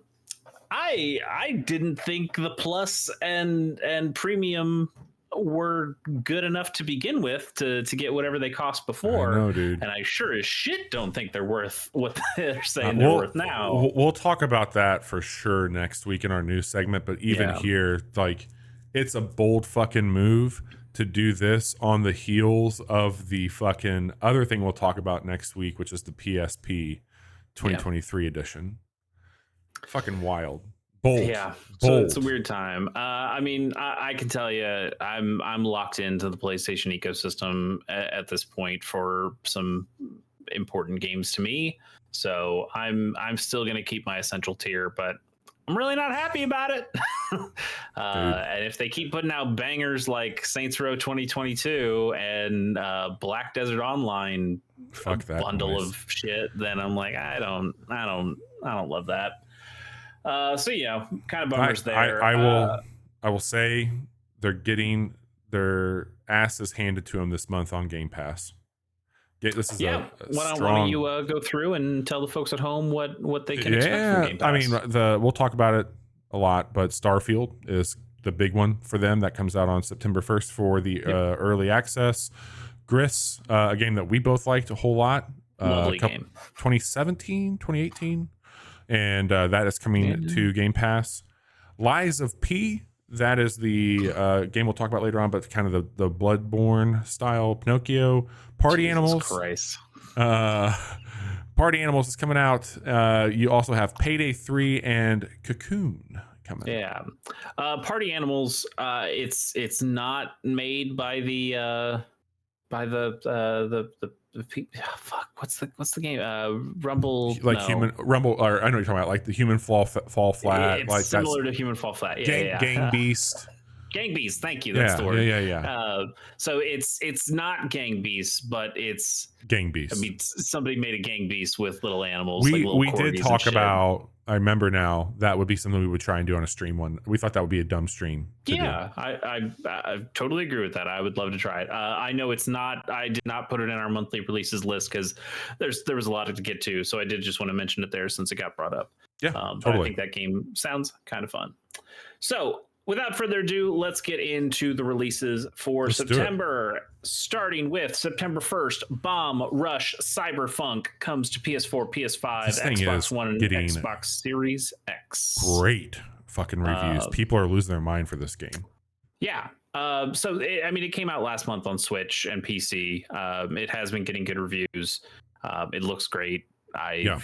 didn't think the Plus and premium were good enough to begin with to get whatever they cost before. I know, dude. And I sure as shit don't think they're worth what they're saying they're worth now. We'll talk about that for sure next week in our news segment, but even here, like, it's a bold fucking move to do this on the heels of the fucking other thing we'll talk about next week, which is the PSP 2023 edition. Fucking wild. Bold. Yeah. Bold. So it's a weird time. I mean, I can tell you, I'm locked into the PlayStation ecosystem at this point for some important games to me. So I'm still going to keep my essential tier, but I'm really not happy about it. And if they keep putting out bangers like Saints Row 2022 and Black Desert Online, fuck that bundle of shit, then I'm like, I don't love that. So yeah, kind of bummers there. I will say they're getting their asses handed to them this month on Game Pass. This is why don't you go through and tell the folks at home what they can expect from Game Pass? I mean, we'll talk about it a lot, but Starfield is the big one for them. That comes out on September 1st for the early access. Gris, a game that we both liked a whole lot. Lovely game. 2017, 2018. And that is coming to Game Pass. Lies of P, that is the game we'll talk about later on, but kind of the Bloodborne style Pinocchio. Party Jesus Animals. Christ. Party Animals is coming out. You also have Payday 3 and Cocoon coming. Yeah. Party Animals, it's not made by the fuck, what's the game? Rumble, Human Rumble, or I know what you're talking about, like the Human Fall Flat. It's like similar to Human Fall Flat. Gang Beast. Gang Beast, thank you. That's the word. Yeah. So it's not Gang Beast, but it's Gang Beast. I mean, somebody made a Gang Beast with little animals. We did talk about. I remember now that would be something we would try and do on a stream one. We thought that would be a dumb stream. I totally agree with that. I would love to try it. I know it's not. I did not put it in our monthly releases list because there was a lot to get to. So I did just want to mention it there since it got brought up. Yeah, totally. But I think that game sounds kind of fun. So without further ado, let's get into the releases for September. Starting with September 1st, Bomb Rush Cyberpunk comes to PS4, PS5, Xbox One, and Xbox Series X. Great fucking reviews. People are losing their mind for this game. Yeah. It came out last month on Switch and PC. It has been getting good reviews. It looks great. I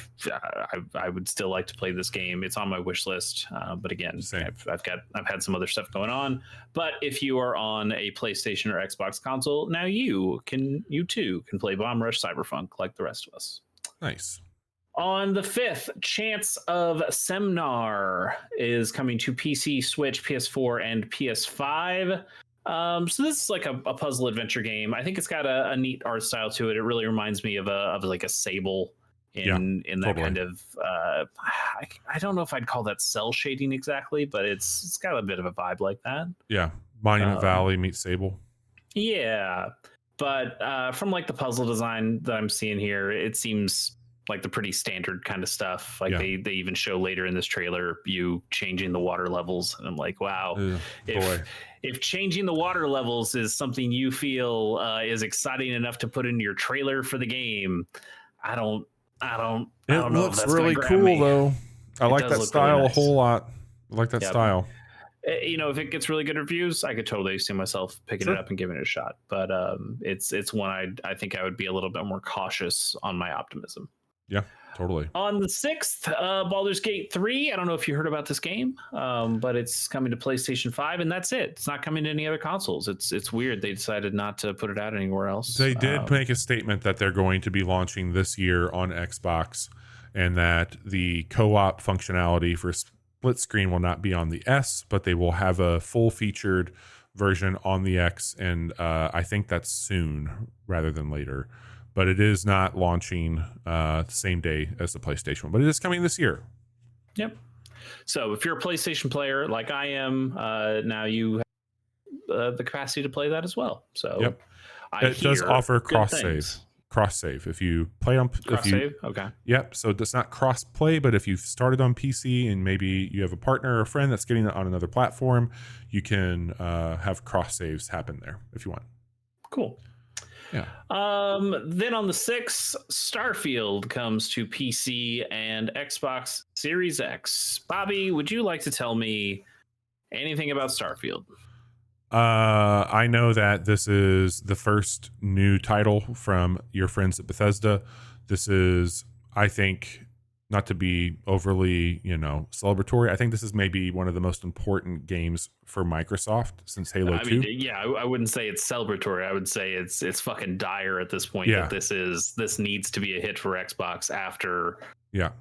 would still like to play this game. It's on my wish list, but again, I've had some other stuff going on. But if you are on a PlayStation or Xbox console, now you too can play Bomb Rush Cyberpunk like the rest of us. Nice. On the 5th, Chants of Semnar is coming to PC, Switch, PS4, and PS5. So this is like a puzzle adventure game. I think it's got a neat art style to it. It really reminds me of like a Sable. In that kind of I don't know if I'd call that cell shading exactly, but it's got a bit of a vibe like that. Yeah, Monument Valley meets Sable. Yeah, but from like the puzzle design that I'm seeing here, it seems like the pretty standard kind of stuff. Like they even show later in this trailer you changing the water levels, and I'm like, wow, if changing the water levels is something you feel is exciting enough to put in your trailer for the game, I don't know. It looks really cool though. I like that style a whole lot. I like that style. If it gets really good reviews, I could totally see myself picking it up and giving it a shot. But it's one I think I would be a little bit more cautious on my optimism. Yeah, totally. On the 6th, Baldur's Gate 3. I don't know if you heard about this game, but it's coming to PlayStation 5, and that's it. It's not coming to any other consoles. It's weird. They decided not to put it out anywhere else. They did make a statement that they're going to be launching this year on Xbox, and that the co-op functionality for split screen will not be on the S, but they will have a full-featured version on the X, and I think that's soon rather than later. But it is not launching the same day as the PlayStation one, but it is coming this year. Yep. So if you're a PlayStation player like I am, now you have the capacity to play that as well. So it does offer cross save. If you play on save, okay. Yep. So it's not cross play, but if you've started on PC and maybe you have a partner or a friend that's getting it on another platform, you can have cross saves happen there if you want. Cool. Yeah. Then on the 6th, Starfield comes to PC and Xbox Series X. Bobby, would you like to tell me anything about Starfield? I know that this is the first new title from your friends at Bethesda. This is, I think, not to be overly, celebratory. I think this is maybe one of the most important games for Microsoft since Halo 2. Yeah, I wouldn't say it's celebratory. I would say it's fucking dire at this point Yeah. that this needs to be a hit for Xbox after Yeah.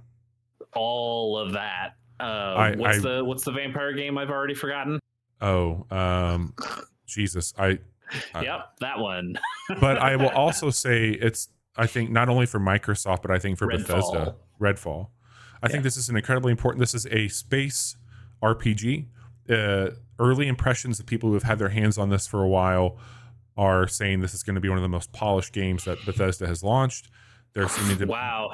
all of that. What's the vampire game I've already forgotten? Jesus. Yep, that one. But I will also say it's, I think, not only for Microsoft, but I think for Bethesda, Redfall. I think this is an incredibly important. This is a space RPG. Early impressions of people who have had their hands on this for a while are saying this is going to be one of the most polished games that Bethesda has launched. They're seeming to wow,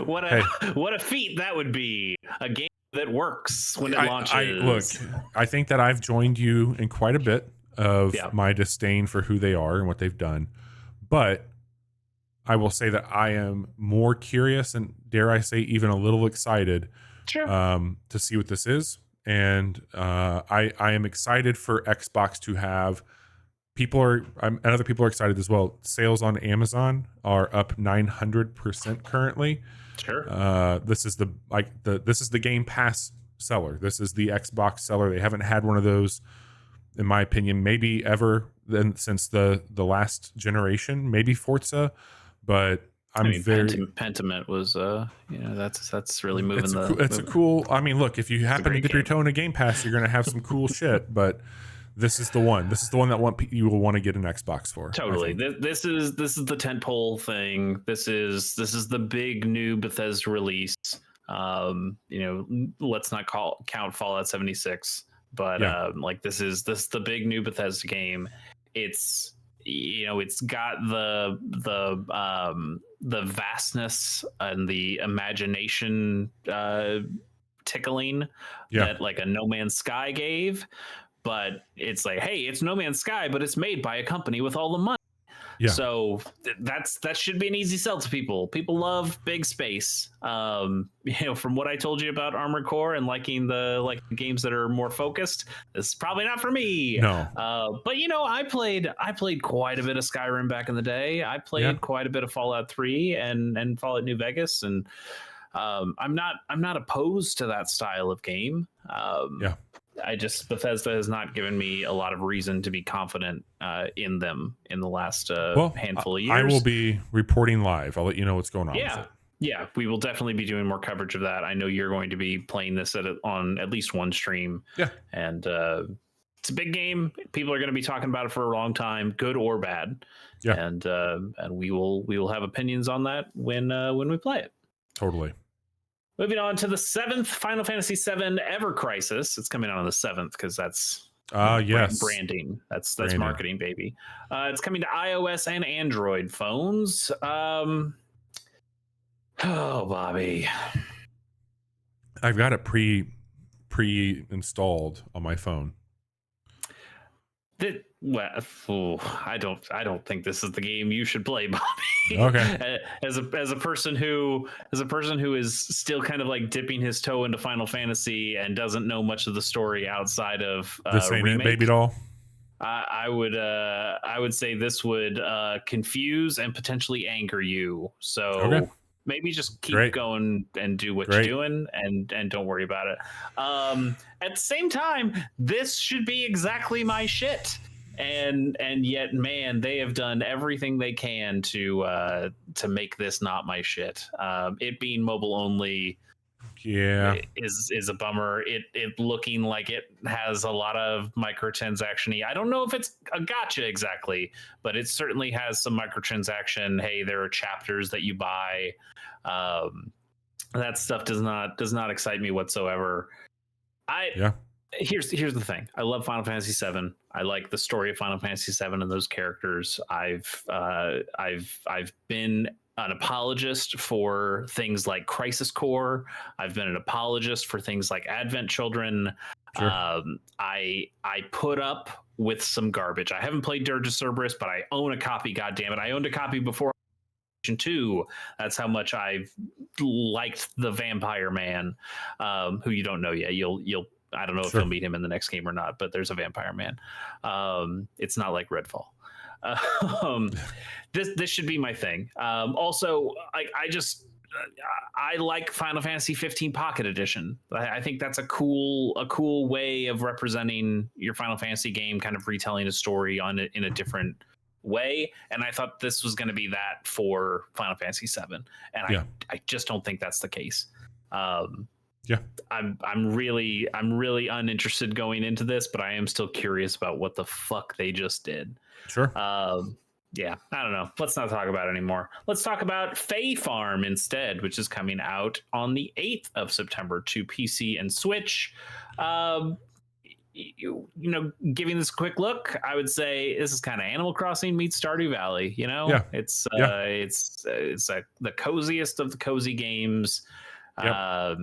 what a feat that would be, a game that works when it launches. I think that I've joined you in quite a bit of my disdain for who they are and what they've done, but I will say that I am more curious and, dare I say, even a little excited to see what this is. And I am excited for Xbox to have and other people are excited as well. Sales on Amazon are up 900% currently. This is the Game Pass seller. This is the Xbox seller. They haven't had one of those, in my opinion, maybe ever since the last generation, maybe Forza. But Pentiment was that's really moving a cool. I mean, look, if you happen to dip your toe in a Game Pass, you're gonna have some cool shit. But this is the one. This is the one that you will want to get an Xbox for. Totally. This is the tentpole thing. This is the big new Bethesda release. Let's not count Fallout 76, but this is the big new Bethesda game. It's got the vastness and the imagination tickling that like a No Man's Sky gave. But it's like, hey, it's No Man's Sky, but it's made by a company with all the money. Yeah. So that should be an easy sell to people. People love big space. From what I told you about Armored Core and liking the games that are more focused, this is probably not for me. No. But I played quite a bit of Skyrim back in the day. I played quite a bit of Fallout 3 and Fallout New Vegas, and I'm not opposed to that style of game. Bethesda has not given me a lot of reason to be confident in them in the last handful of years. I will be reporting live. I'll let you know what's going on. Yeah. With it. Yeah, we will definitely be doing more coverage of that. I know you're going to be playing this on at least one stream. Yeah. And it's a big game. People are going to be talking about it for a long time, good or bad. Yeah. And we will have opinions on that when we play it. Totally. Moving on to the 7th Final Fantasy VII Ever Crisis. It's coming out on the 7th because that's branding. That's branding. Marketing, baby. It's coming to iOS and Android phones. Oh, Bobby. I've got it pre-installed on my phone. I don't think this is the game you should play, Bobby. Okay. As a person who is still kind of like dipping his toe into Final Fantasy and doesn't know much of the story outside of this ain't it, baby doll. I would say this would confuse and potentially anger you. So maybe just keep going and do what you're doing and don't worry about it. At the same time, this should be exactly my shit. And yet, man, they have done everything they can to make this not my shit. It being mobile only is a bummer. It looking like it has a lot of microtransaction-y. I don't know if it's a gacha exactly, but it certainly has some microtransaction. Hey, there are chapters that you buy. That stuff does not excite me whatsoever. Here's the thing. I love Final Fantasy VII. I like the story of Final Fantasy VII and those characters. I've been an apologist for things like Crisis Core. I've been an apologist for things like Advent Children. Sure. I put up with some garbage. I haven't played Dirge of Cerberus, but I own a copy. God damn it! I owned a copy before 2. That's how much I've liked the Vampire Man, who you don't know yet. You'll I don't know if you'll meet him in the next game or not, but there's a vampire man. It's not like Redfall. This should be my thing. Also, I like Final Fantasy 15 Pocket Edition. I think that's a cool way of representing your Final Fantasy game, kind of retelling a story in a different way. And I thought this was going to be that for Final Fantasy 7, and I just don't think that's the case. I'm really uninterested going into this, but I am still curious about what the fuck they just did. Sure. Yeah, I don't know. Let's not talk about it anymore. Let's talk about Fae Farm instead, which is coming out on the 8th of September to PC and Switch. You know, giving this a quick look, I would say this is kind of Animal Crossing meets Stardew Valley. You know, it's like the coziest of the cozy games. I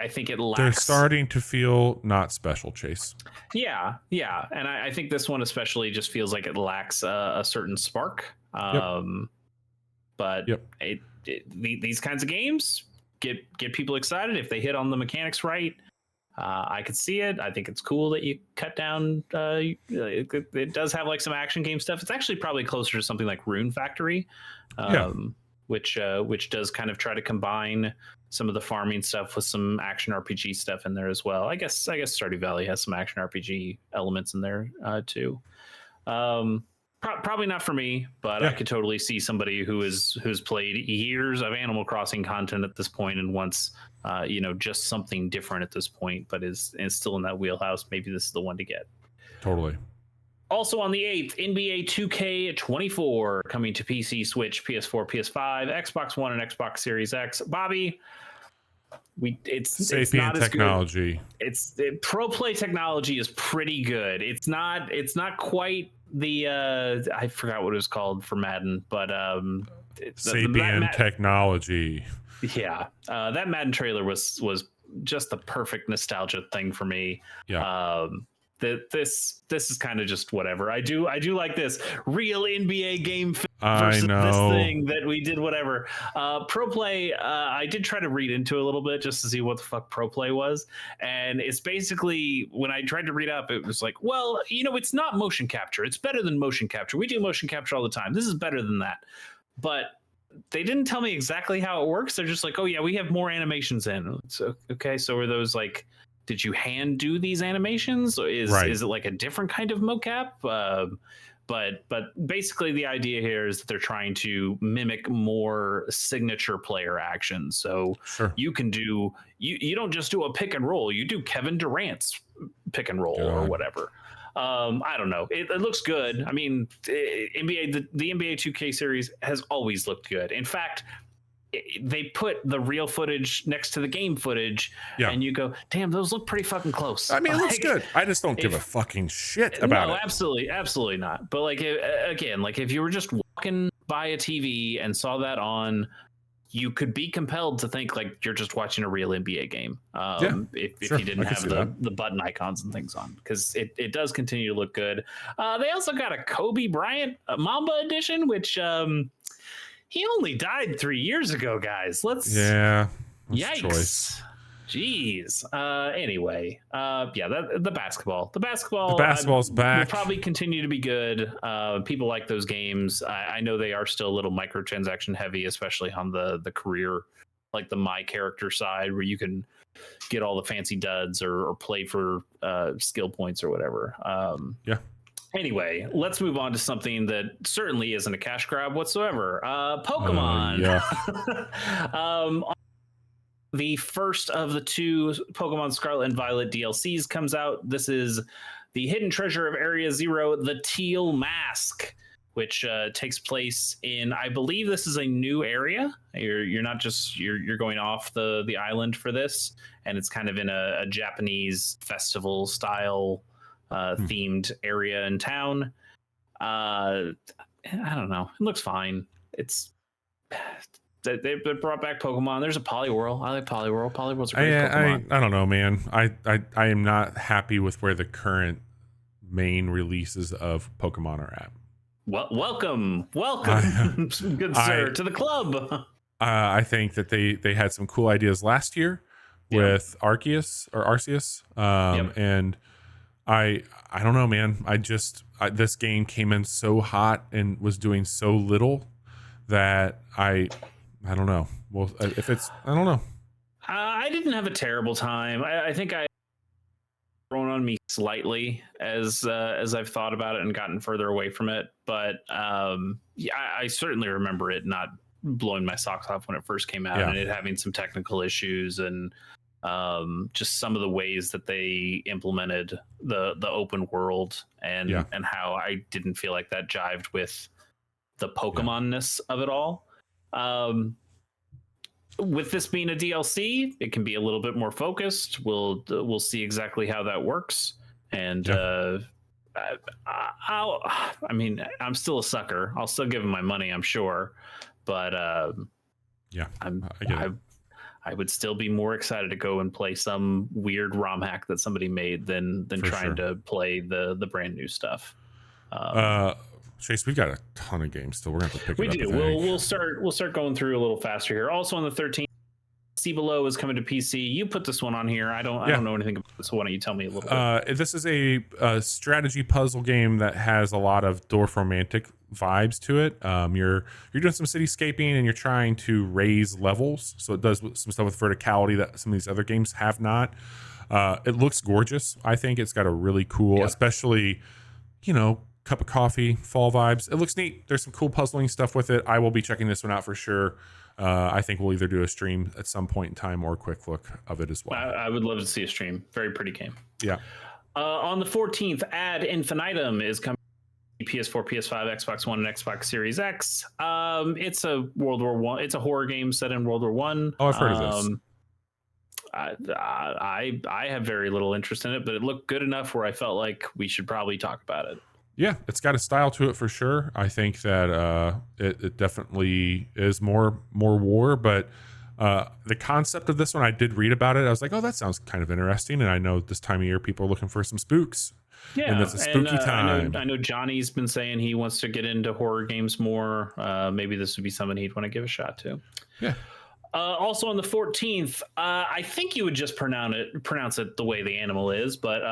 think it lacks. They're starting to feel not special, Chase. Yeah, and I think this one especially just feels like it lacks a certain spark. But these kinds of games get people excited if they hit on the mechanics right. I could see it. I think it's cool that you cut down. It does have like some action game stuff. It's actually probably closer to something like Rune Factory, which does kind of try to combine some of the farming stuff with some action RPG stuff in there as well. I guess Stardew Valley has some action RPG elements in there too. Probably not for me, but I could totally see somebody who's played years of Animal Crossing content at this point and wants just something different at this point, but is still in that wheelhouse. Maybe this is the one to get. Totally. Also on the 8th, NBA 2K24 coming to PC, Switch, PS4, PS5, Xbox One, and Xbox Series X. Bobby, it's not technology. Pro Play technology is pretty good. It's not quite the I forgot what it was called for Madden, but Sapien technology. Yeah, that Madden trailer was just the perfect nostalgia thing for me. Yeah. This is kind of just whatever. I do like this real NBA game versus this thing that we did whatever. Pro Play, I did try to read into a little bit just to see what the fuck Pro Play was, and it's basically, when I tried to read up, it was like, well, it's not motion capture. It's better than motion capture. We do motion capture all the time. This is better than that. But they didn't tell me exactly how it works. They're just like, oh yeah, we have more animations in. So okay, so are those like, did you hand do these animations? Is it like a different kind of mocap? But basically the idea here is that they're trying to mimic more signature player action. So you can do, you don't just do a pick and roll, you do Kevin Durant's pick and roll or whatever. I don't know. It looks good. I mean, the NBA 2K series has always looked good. In fact, they put the real footage next to the game footage, and you go, damn, those look pretty fucking close. I mean, it looks good. I just don't give a fucking shit about it. Absolutely not. But like, again, like if you were just walking by a TV and saw that on, you could be compelled to think like you're just watching a real NBA game. If you didn't have the button icons and things on, because it does continue to look good. They also got a Kobe Bryant Mamba edition, which he only died 3 years ago, guys. Yikes. Choice. Jeez. Anyway, the basketball. The basketball's back. Will probably continue to be good. People like those games. I know they are still a little microtransaction heavy, especially on the career, like the my character side, where you can get all the fancy duds or play for skill points or whatever. Anyway, let's move on to something that certainly isn't a cash grab whatsoever. Pokemon. The first of the two Pokemon Scarlet and Violet DLCs comes out. This is the Hidden Treasure of Area Zero, the Teal Mask, which takes place in, I believe this is a new area. You're not just, you're going off the island for this, and it's kind of in a Japanese festival style themed area in town. I don't know. It looks fine. They brought back Pokemon. There's a Poliwhirl. I like Poliwhirl. Poliwhirl's a great Pokemon. I don't know, man. I am not happy with where the current main releases of Pokemon are at. Well, welcome, good sir, to the club. I think that they had some cool ideas last year, with Arceus. And I don't know, man. This game came in so hot and was doing so little that I don't know. Well, if it's, I don't know. I didn't have a terrible time. I think I grown on me slightly as I've thought about it and gotten further away from it. But I certainly remember it not blowing my socks off when it first came out, and it having some technical issues and just some of the ways that they implemented the open world and how I didn't feel like that jived with the Pokemon-ness of it all. With this being a DLC, it can be a little bit more focused. We'll see exactly how that works. And I'm still a sucker. I'll still give him my money, I'm sure. But I would still be more excited to go and play some weird ROM hack that somebody made than trying to play the brand new stuff. Chase, we've got a ton of games still. We're gonna have to pick it up. We do. We'll start going through a little faster here. Also on the 13th, See Below is coming to PC. You put this one on here. I don't know anything about it, so why don't you tell me a little bit? This is a strategy puzzle game that has a lot of Dorfromantik vibes to it. You're doing some cityscaping and you're trying to raise levels. So it does some stuff with verticality that some of these other games have not. It looks gorgeous. I think it's got a really cool, especially, cup of coffee, fall vibes. It looks neat. There's some cool puzzling stuff with it. I will be checking this one out for sure. I think we'll either do a stream at some point in time or a quick look of it as well. I would love to see a stream. Very pretty game. Yeah. On the 14th, Ad Infinitum is coming to PS4, PS5, Xbox One, and Xbox Series X. It's a World War One. It's a horror game set in World War One. Oh, I've heard of this. I have very little interest in it, but it looked good enough where I felt like we should probably talk about it. Yeah, it's got a style to it for sure. I think that it definitely is more war, but the concept of this one, I did read about it. I was like, oh, that sounds kind of interesting. And I know this time of year people are looking for some spooks. Yeah, and it's a spooky time. I know Johnny's been saying he wants to get into horror games more. Maybe this would be something he'd want to give a shot to. Yeah. Also on the 14th, I think you would just pronounce it the way the animal is, but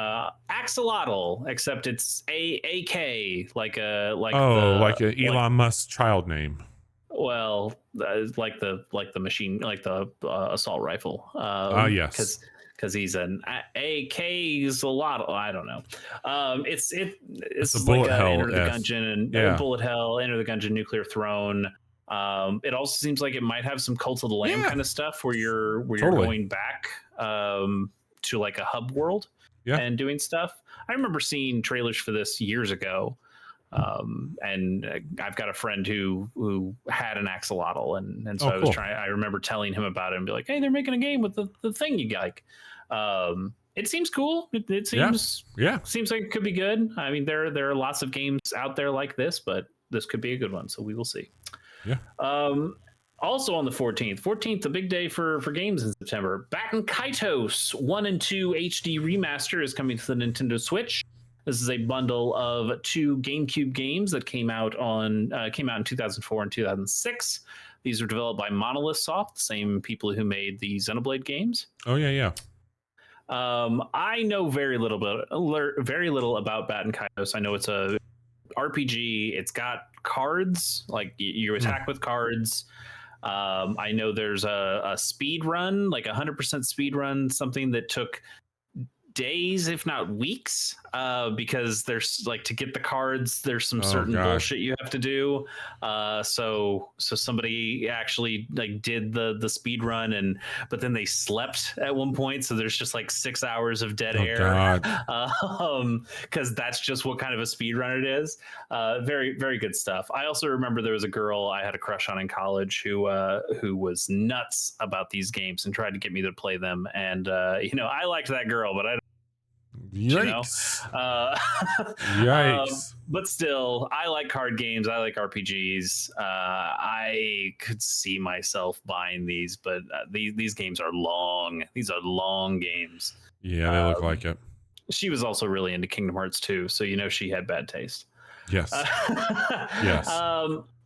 axolotl, except it's AK, like Elon Musk's child name. Well, like the machine, like the assault rifle. Yes. Because he's an AK-zolotl. I don't know. It's a bullet like hell. Enter the Gungeon and bullet hell, Enter the Gungeon, nuclear throne. It also seems like it might have some Cult of the Lamb kind of stuff where you're going back to like a hub world and doing stuff. I remember seeing trailers for this years ago, and I've got a friend who had an axolotl, and so I remember telling him about it and be like, hey, they're making a game with the thing you like. It seems cool. It seems seems like it could be good. I mean, there are lots of games out there like this, but this could be a good one. So we will see. Yeah. Also on the 14th, the big day for games in September. Batten Kaitos 1 and 2 HD remaster is coming to the Nintendo Switch. This is a bundle of 2 GameCube games that came out in 2004 and 2006. These were developed by Monolith Soft, the same people who made the Xenoblade games. Oh yeah. I know very little about Batten Kaitos. I know it's a RPG. It's got cards, like you attack with cards. I know there's a speed run, like 100% speed run, something that took days, if not weeks, because there's like, to get the cards, there's some certain bullshit you have to do. So somebody actually like did the speed run, but then they slept at one point, so there's just like 6 hours of dead air, because that's just what kind of a speed run it is. Very, very good stuff. I also remember there was a girl I had a crush on in college who was nuts about these games and tried to get me to play them, and I liked that girl, but I Yikes. Yikes. But still, I like card games. I like RPGs. I could see myself buying these, but these games are long. These are long games. Yeah, they look like it. She was also really into Kingdom Hearts 2, so she had bad taste. Yes. Yes.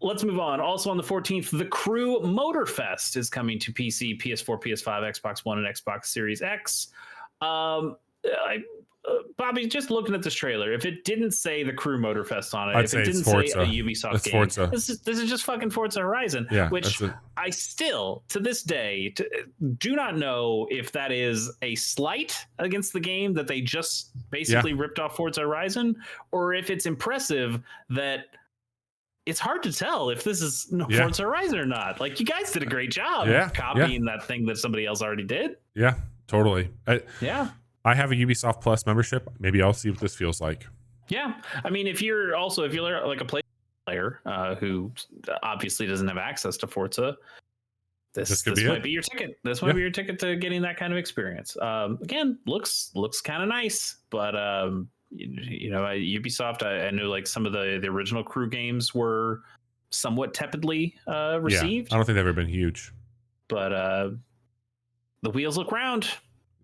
Let's move on. Also on the 14th, the Crew Motorfest is coming to PC, PS4, PS5, Xbox One, and Xbox Series X. Bobby, just looking at this trailer, if it didn't say the Crew Motorfest on it, I'd if say it didn't say a Ubisoft game, Forza. this is just fucking Forza Horizon. Yeah, which I still, to this day, do not know if that is a slight against the game that they just basically ripped off Forza Horizon, or if it's impressive that it's hard to tell if this is Forza Horizon or not. Like, you guys did a great job copying that thing that somebody else already did. Yeah, totally. I have a Ubisoft Plus membership. Maybe I'll see what this feels like. Yeah. I mean, if you're like a player who obviously doesn't have access to Forza, this might be your ticket. This might be your ticket to getting that kind of experience. Again, looks kind of nice, but Ubisoft, I know like some of the original Crew games were somewhat tepidly received. I don't think they've ever been huge, but the wheels look round.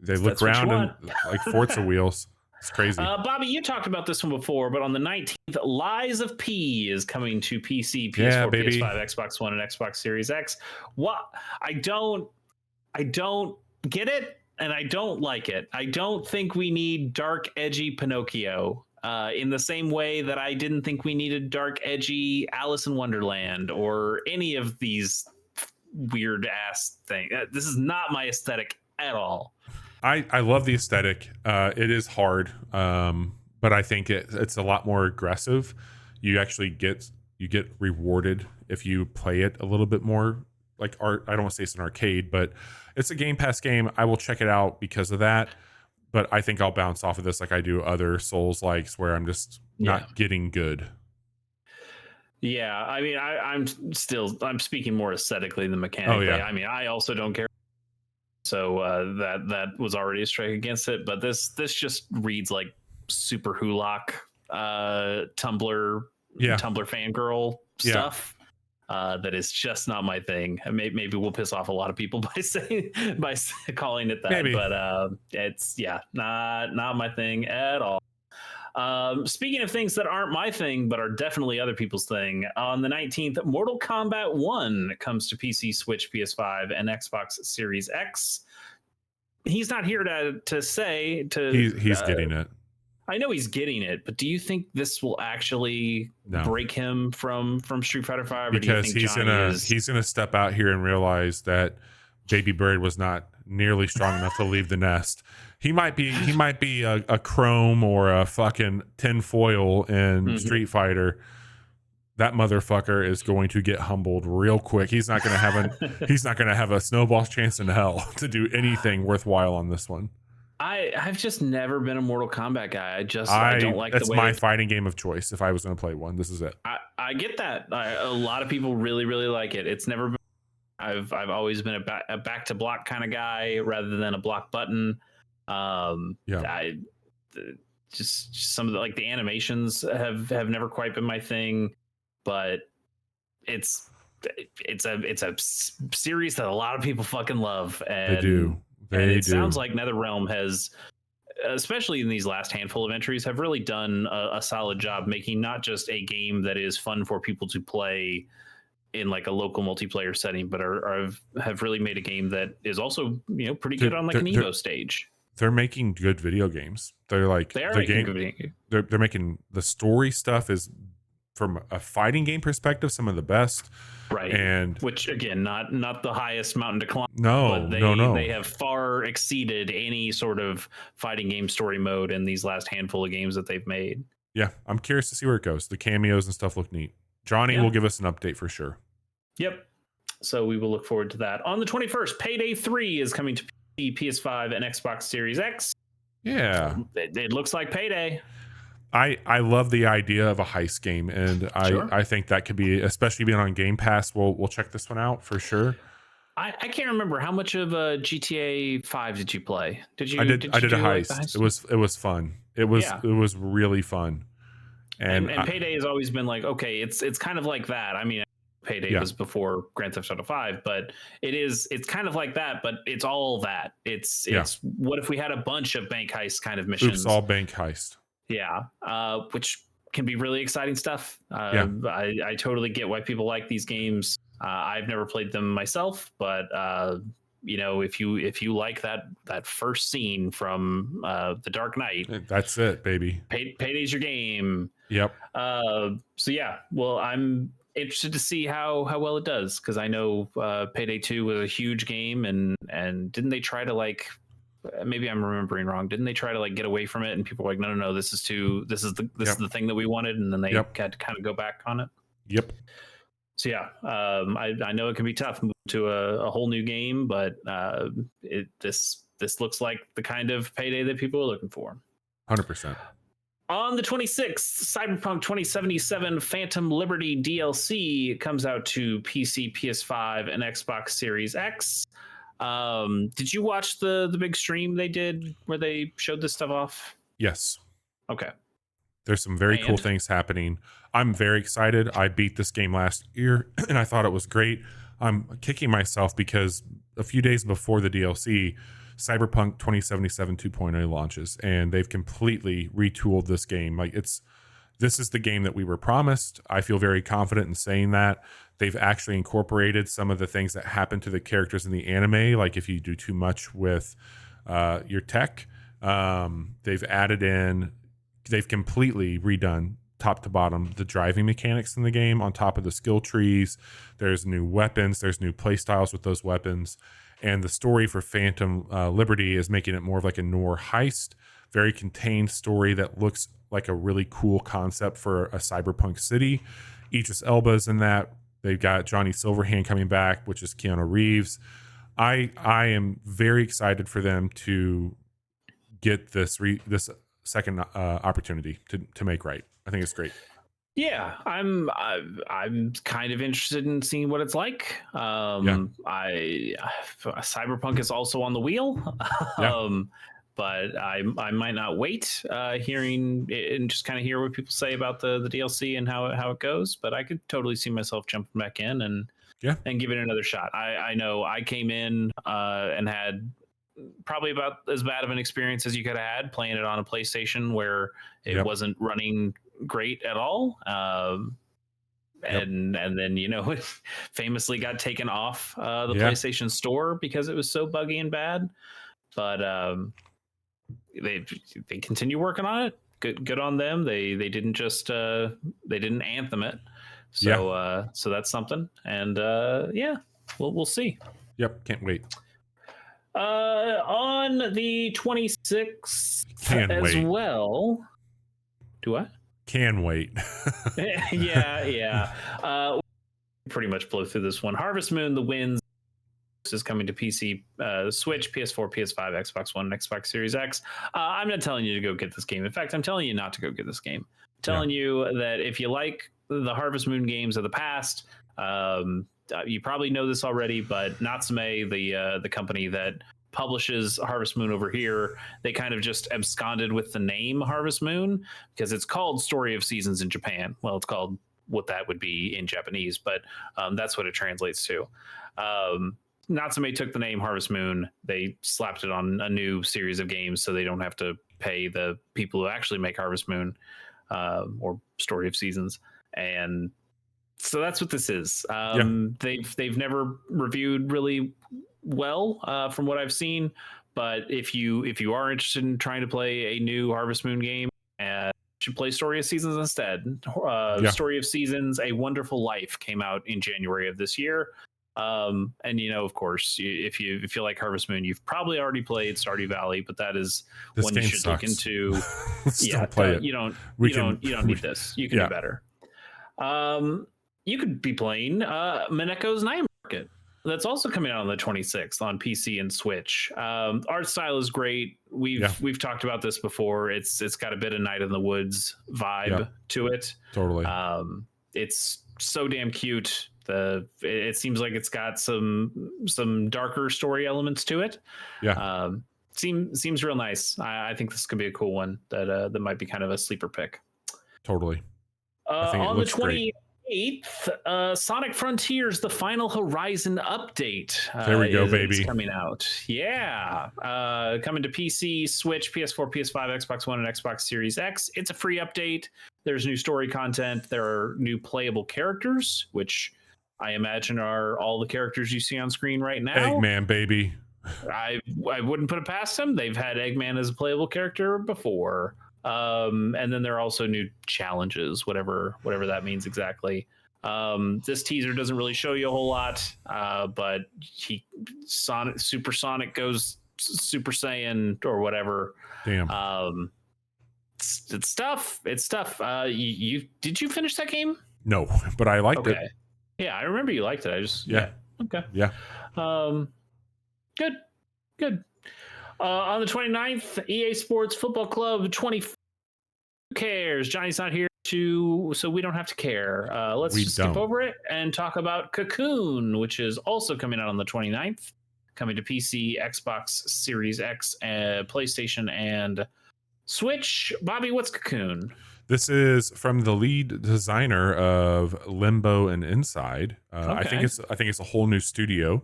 They look round and like Forza wheels. It's crazy. Bobby, you talked about this one before, but on the 19th, Lies of P is coming to PC, PS4, PS5, Xbox One, and Xbox Series X. What? I don't get it, and I don't like it. I don't think we need dark, edgy Pinocchio in the same way that I didn't think we needed dark, edgy Alice in Wonderland or any of these weird ass things. This is not my aesthetic at all. I love the aesthetic. It is hard, but I think it's a lot more aggressive. You actually get rewarded if you play it a little bit more like art. I don't want to say it's an arcade, but it's a Game Pass game. I will check it out because of that. But I think I'll bounce off of this like I do other Souls likes where I'm just not getting good. Yeah, I mean, I'm speaking more aesthetically than mechanically. I mean, I also don't care. So that was already a strike against it, but this just reads like super Hulock Tumblr fangirl stuff. That is just not my thing. Maybe we'll piss off a lot of people by calling it that. Maybe. But it's not my thing at all. Speaking of things that aren't my thing, but are definitely other people's thing, on the 19th, Mortal Kombat 1 comes to PC, Switch, PS5, and Xbox Series X. He's not here to say he's getting it. I know he's getting it, but do you think this will actually break him from Street Fighter V? Because he's gonna step out here and realize that Baby Bird was not nearly strong enough to leave the nest. He might be a Chrome or a fucking tinfoil in Street Fighter. That motherfucker is going to get humbled real quick. He's not gonna have a snowball's chance in hell to do anything worthwhile on this one. I've just never been a Mortal Kombat guy. I don't like that's my fighting game of choice. If I was going to play one, this is it. I get that. A lot of people really, really like it. It's never been. I've always been a back to block kind of guy rather than a block button. Just some of the animations have never quite been my thing, but it's a series that a lot of people fucking love. And they do. Sounds like NetherRealm has, especially in these last handful of entries, have really done a solid job making not just a game that is fun for people to play in like a local multiplayer setting, but have really made a game that is also pretty good on like an Evo stage. They're making good video games. They're making the story stuff is, from a fighting game perspective, some of the best. Right. And which again, not the highest mountain to climb. No, but they have far exceeded any sort of fighting game story mode in these last handful of games that they've made. Yeah, I'm curious to see where it goes. The cameos and stuff look neat. Johnny will give us an update for sure. Yep. So we will look forward to that. On the 21st, Payday 3 is coming to PC, PS5, and Xbox Series X. Yeah. It looks like Payday. I love the idea of a heist game, and I think that could be, especially being on Game Pass. We'll check this one out for sure. I can't remember how much of GTA 5 did you play? Did you? I did a heist. Like heist. It was fun. It was really fun. And Payday has always been like, okay, it's kind of like that. I mean, Payday was before Grand Theft Auto 5, but it's kind of like that, but it's all that. It's what if we had a bunch of bank heist kind of missions? Oops, all bank heist. Yeah, which can be really exciting stuff. I totally get why people like these games. I've never played them myself, but if you like that first scene from The Dark Knight, that's it, baby. Payday's your game. Yep. So yeah, well, I'm interested to see how well it does, because I know Payday 2 was a huge game, and didn't they try to, like, maybe I'm remembering wrong, didn't they try to, like, get away from it, and people were like, no, this is the thing that we wanted, and then they had to kind of go back on it. Yep. So yeah, I know it can be tough moving to a whole new game, but this looks like the kind of Payday that people are looking for. 100%. On the 26th, Cyberpunk 2077 Phantom Liberty DLC comes out to PC, PS5, and Xbox Series X. Did you watch the big stream they did where they showed this stuff off? Yes. Okay. There's some very cool things happening. I'm very excited. I beat this game last year and I thought it was great. I'm kicking myself because a few days before the DLC, Cyberpunk 2077 2.0 launches, and they've completely retooled this game. Like, this is the game that we were promised. I feel very confident in saying that. They've actually incorporated some of the things that happen to the characters in the anime, like if you do too much with your tech. They've completely redone top to bottom the driving mechanics in the game, on top of the skill trees. There's new weapons, there's new play styles with those weapons, and the story for Phantom Liberty is making it more of like a noir heist, very contained story that looks like a really cool concept for a cyberpunk city. Idris Elba's in that. They've got Johnny Silverhand coming back, which is Keanu Reeves. I am very excited for them to get this second opportunity to make right. I think it's great. Yeah, I'm kind of interested in seeing what it's like. Cyberpunk is also on the wheel, but I might not wait hearing and just kind of hear what people say about the DLC and how it goes. But I could totally see myself jumping back in and give it another shot. I know I came in and had probably about as bad of an experience as you could have had playing it on a PlayStation, where it wasn't running great at all. And then, it famously got taken off the PlayStation Store because it was so buggy and bad. But they continue working on it. Good on them. They didn't just they didn't anthem it. So so that's something. And we'll see. Yep, can't wait. On the 26th well. Do what? Can wait. Pretty much blow through this one. Harvest Moon: The Winds is coming to PC, Switch, PS4, PS5, Xbox One, and Xbox Series X. I'm not telling you to go get this game. In fact, I'm telling you not to go get this game. I'm telling you that if you like the Harvest Moon games of the past, you probably know this already, but Natsume, the company that publishes Harvest Moon over here, they kind of just absconded with the name Harvest Moon because it's called Story of Seasons in Japan. Well, it's called what that would be in Japanese, but that's what it translates to. Natsume took the name Harvest Moon, they slapped it on a new series of games so they don't have to pay the people who actually make Harvest Moon or Story of Seasons. And so that's what this is. They've never reviewed really well from what I've seen, but if you are interested in trying to play a new Harvest Moon game, you should play Story of Seasons instead. Story of Seasons: A Wonderful Life came out in January of this year. And of course, if you like Harvest Moon, you've probably already played Stardew Valley, but that is one you should look into. Don't play it. You don't need this. You can do better. You could be playing Mineko's Night Market. That's also coming out on the 26th on PC and Switch. Art style is great. We've talked about this before. It's got a bit of Night in the Woods vibe to it. Totally. It's so damn cute. It seems like it's got some darker story elements to it. Seems real nice. I think this could be a cool one that might be kind of a sleeper pick. Totally. I think it looks great. 8th, Sonic Frontiers: The Final Horizon update. There we go, baby. Coming out. Yeah. Coming to PC, Switch, PS4, PS5, Xbox One, and Xbox Series X. It's a free update. There's new story content. There are new playable characters, which I imagine are all the characters you see on screen right now. Eggman, baby. I wouldn't put it past them. They've had Eggman as a playable character before. And then there are also new challenges, whatever that means exactly. This teaser doesn't really show you a whole lot, but Super Sonic goes Super Saiyan or whatever. Damn. It's tough. It's tough. Did you finish that game? No, but I liked it. Yeah, I remember you liked it. Okay. Yeah. Good. On the 29th, EA Sports Football Club 20. Who cares? Johnny's not here so we don't have to care. Let's just skip over it and talk about Cocoon, which is also coming out on the 29th, coming to PC, Xbox Series X, PlayStation, and Switch. Bobby, what's Cocoon? This is from the lead designer of Limbo and Inside. I think it's a whole new studio,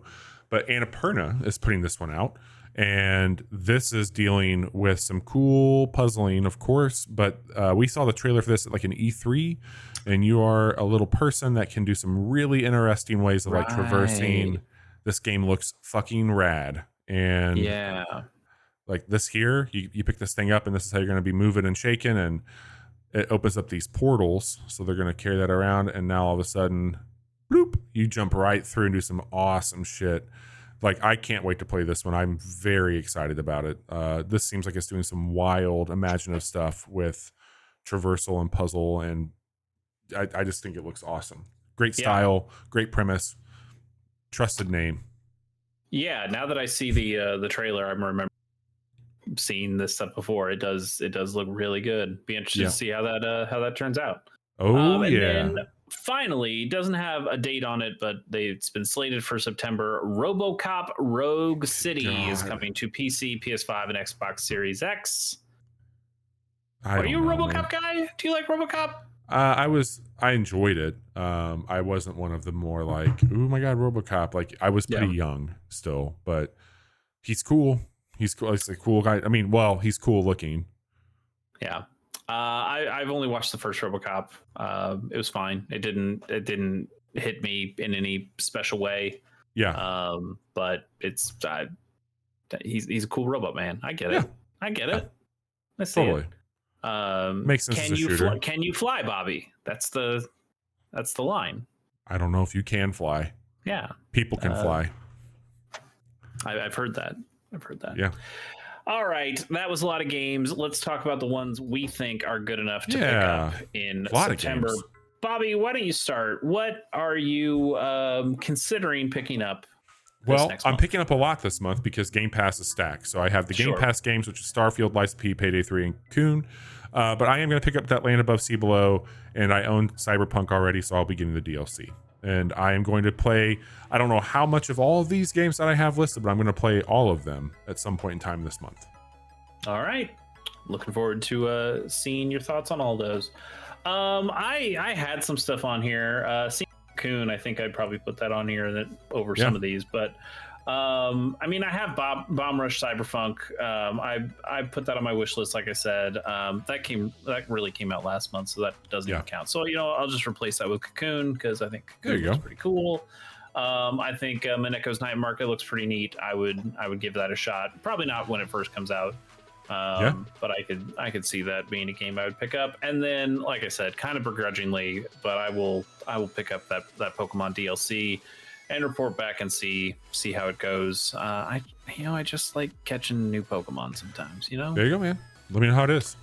but Annapurna is putting this one out. And this is dealing with some cool puzzling, of course, but we saw the trailer for this at like an E3, and you are a little person that can do some really interesting ways of like traversing. This game looks fucking rad. And like this here, you pick this thing up, and this is how you're going to be moving and shaking, and it opens up these portals. So they're going to carry that around, and now all of a sudden, bloop, you jump right through and do some awesome shit. Like, I can't wait to play this one. I'm very excited about it. This seems like it's doing some wild, imaginative stuff with traversal and puzzle, and I just think it looks awesome. Great style, great premise, trusted name. Yeah, now that I see the trailer, I remember seeing this stuff before. It does look really good. Be interested to see how that turns out. Oh, and then, finally, doesn't have a date on it, but it's been slated for September. RoboCop Rogue City is coming to PC, PS5, and Xbox Series X. Are you a RoboCop guy? Do you like RoboCop? I enjoyed it. I wasn't one of the more like, oh my god, RoboCop. Like, I was pretty young still, but he's cool. He's cool. He's a cool guy. I mean, well, he's cool looking. Yeah. I've only watched the first RoboCop. It was fine. It didn't hit me in any special way. Yeah. But he's a cool robot, man. I get it. I get it. I see it. Makes sense. Can you fly, Bobby? That's the line. I don't know if you can fly. Yeah. People can fly. I've heard that. Yeah. All right, that was a lot of games. Let's talk about the ones we think are good enough to pick up in September. Bobby, why don't you start? What are you considering picking up? Well, I'm picking up a lot this month because Game Pass is stacked. So I have the Game Pass games, which is Starfield, Lies of P, Payday 3, and Coon. But I am going to pick up that Land Above, Sea Below, and I own Cyberpunk already, so I'll be getting the DLC. And I am going to play, I don't know how much of all of these games that I have listed, but I'm going to play all of them at some point in time this month. All right. Looking forward to seeing your thoughts on all those. I had some stuff on here. Seeing Coon, I think I'd probably put that on here over some of these. But, I mean, I have Bomb Rush Cyberpunk. I put that on my wish list, like I said. That really came out last month, so that doesn't even count. So, I'll just replace that with Cocoon because I think Cocoon looks pretty cool. I think Mineko's Night Market looks pretty neat. I would give that a shot. Probably not when it first comes out. But I could see that being a game I would pick up. And then, like I said, kind of begrudgingly, but I will pick up that Pokemon DLC and report back and see how it goes. I just like catching new Pokemon sometimes. There you go, man. Let me know how it is.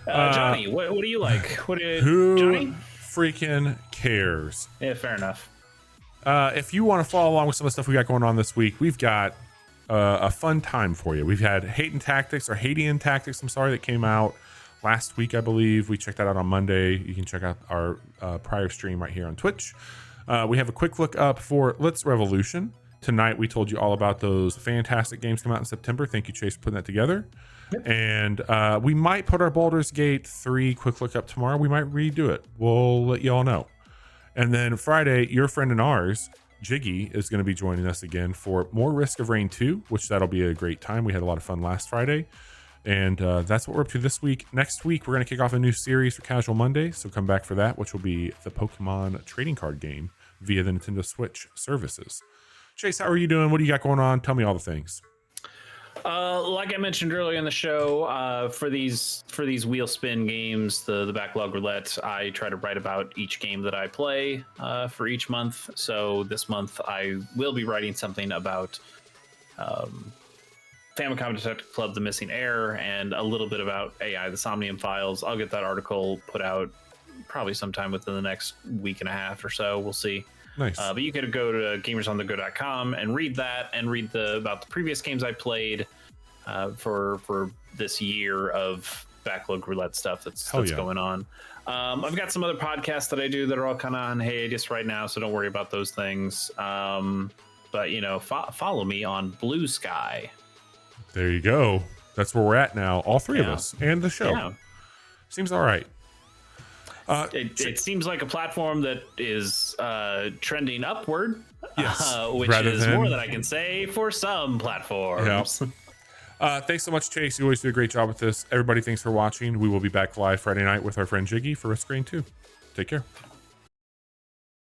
Johnny, what do you like? Who Johnny? Freaking cares? Yeah, fair enough. If you want to follow along with some of the stuff we got going on this week, we've got a fun time for you. We've had Haitian Tactics, I'm sorry, that came out last week, I believe. We checked that out on Monday. You can check out our prior stream right here on Twitch. We have a quick look up for Let's Revolution. Tonight, we told you all about those fantastic games come out in September. Thank you, Chase, for putting that together. Yep. And we might put our Baldur's Gate 3 quick look up tomorrow. We might redo it. We'll let you all know. And then Friday, your friend and ours, Jiggy, is going to be joining us again for more Risk of Rain 2, which that'll be a great time. We had a lot of fun last Friday. And that's what we're up to this week. Next week, we're going to kick off a new series for Casual Monday. So come back for that, which will be the Pokemon trading card game via the Nintendo Switch services. Chase, how are you doing? What do you got going on? Tell me all the things. Like I mentioned earlier in the show, for these wheel spin games, the backlog roulette, I try to write about each game that I play for each month. So this month I will be writing something about Famicom Detective Club: The Missing Heir, and a little bit about AI: The Somnium Files. I'll get that article put out probably sometime within the next week and a half or so. We'll see. Nice. But you could go to gamersonthego.com and read that, and read about the previous games I played for this year of backlog roulette stuff that's going on. I've got some other podcasts that I do that are all kind of on hiatus right now, so don't worry about those things. But follow me on Blue Sky. There you go. That's where we're at now. All three of us and the show. Yeah. Seems all right. It seems like a platform that is trending upward, yes, which is more than I can say for some platforms. Yeah. Thanks so much, Chase. You always do a great job with this. Everybody, thanks for watching. We will be back live Friday night with our friend Jiggy for Risk Rain 2. Take care.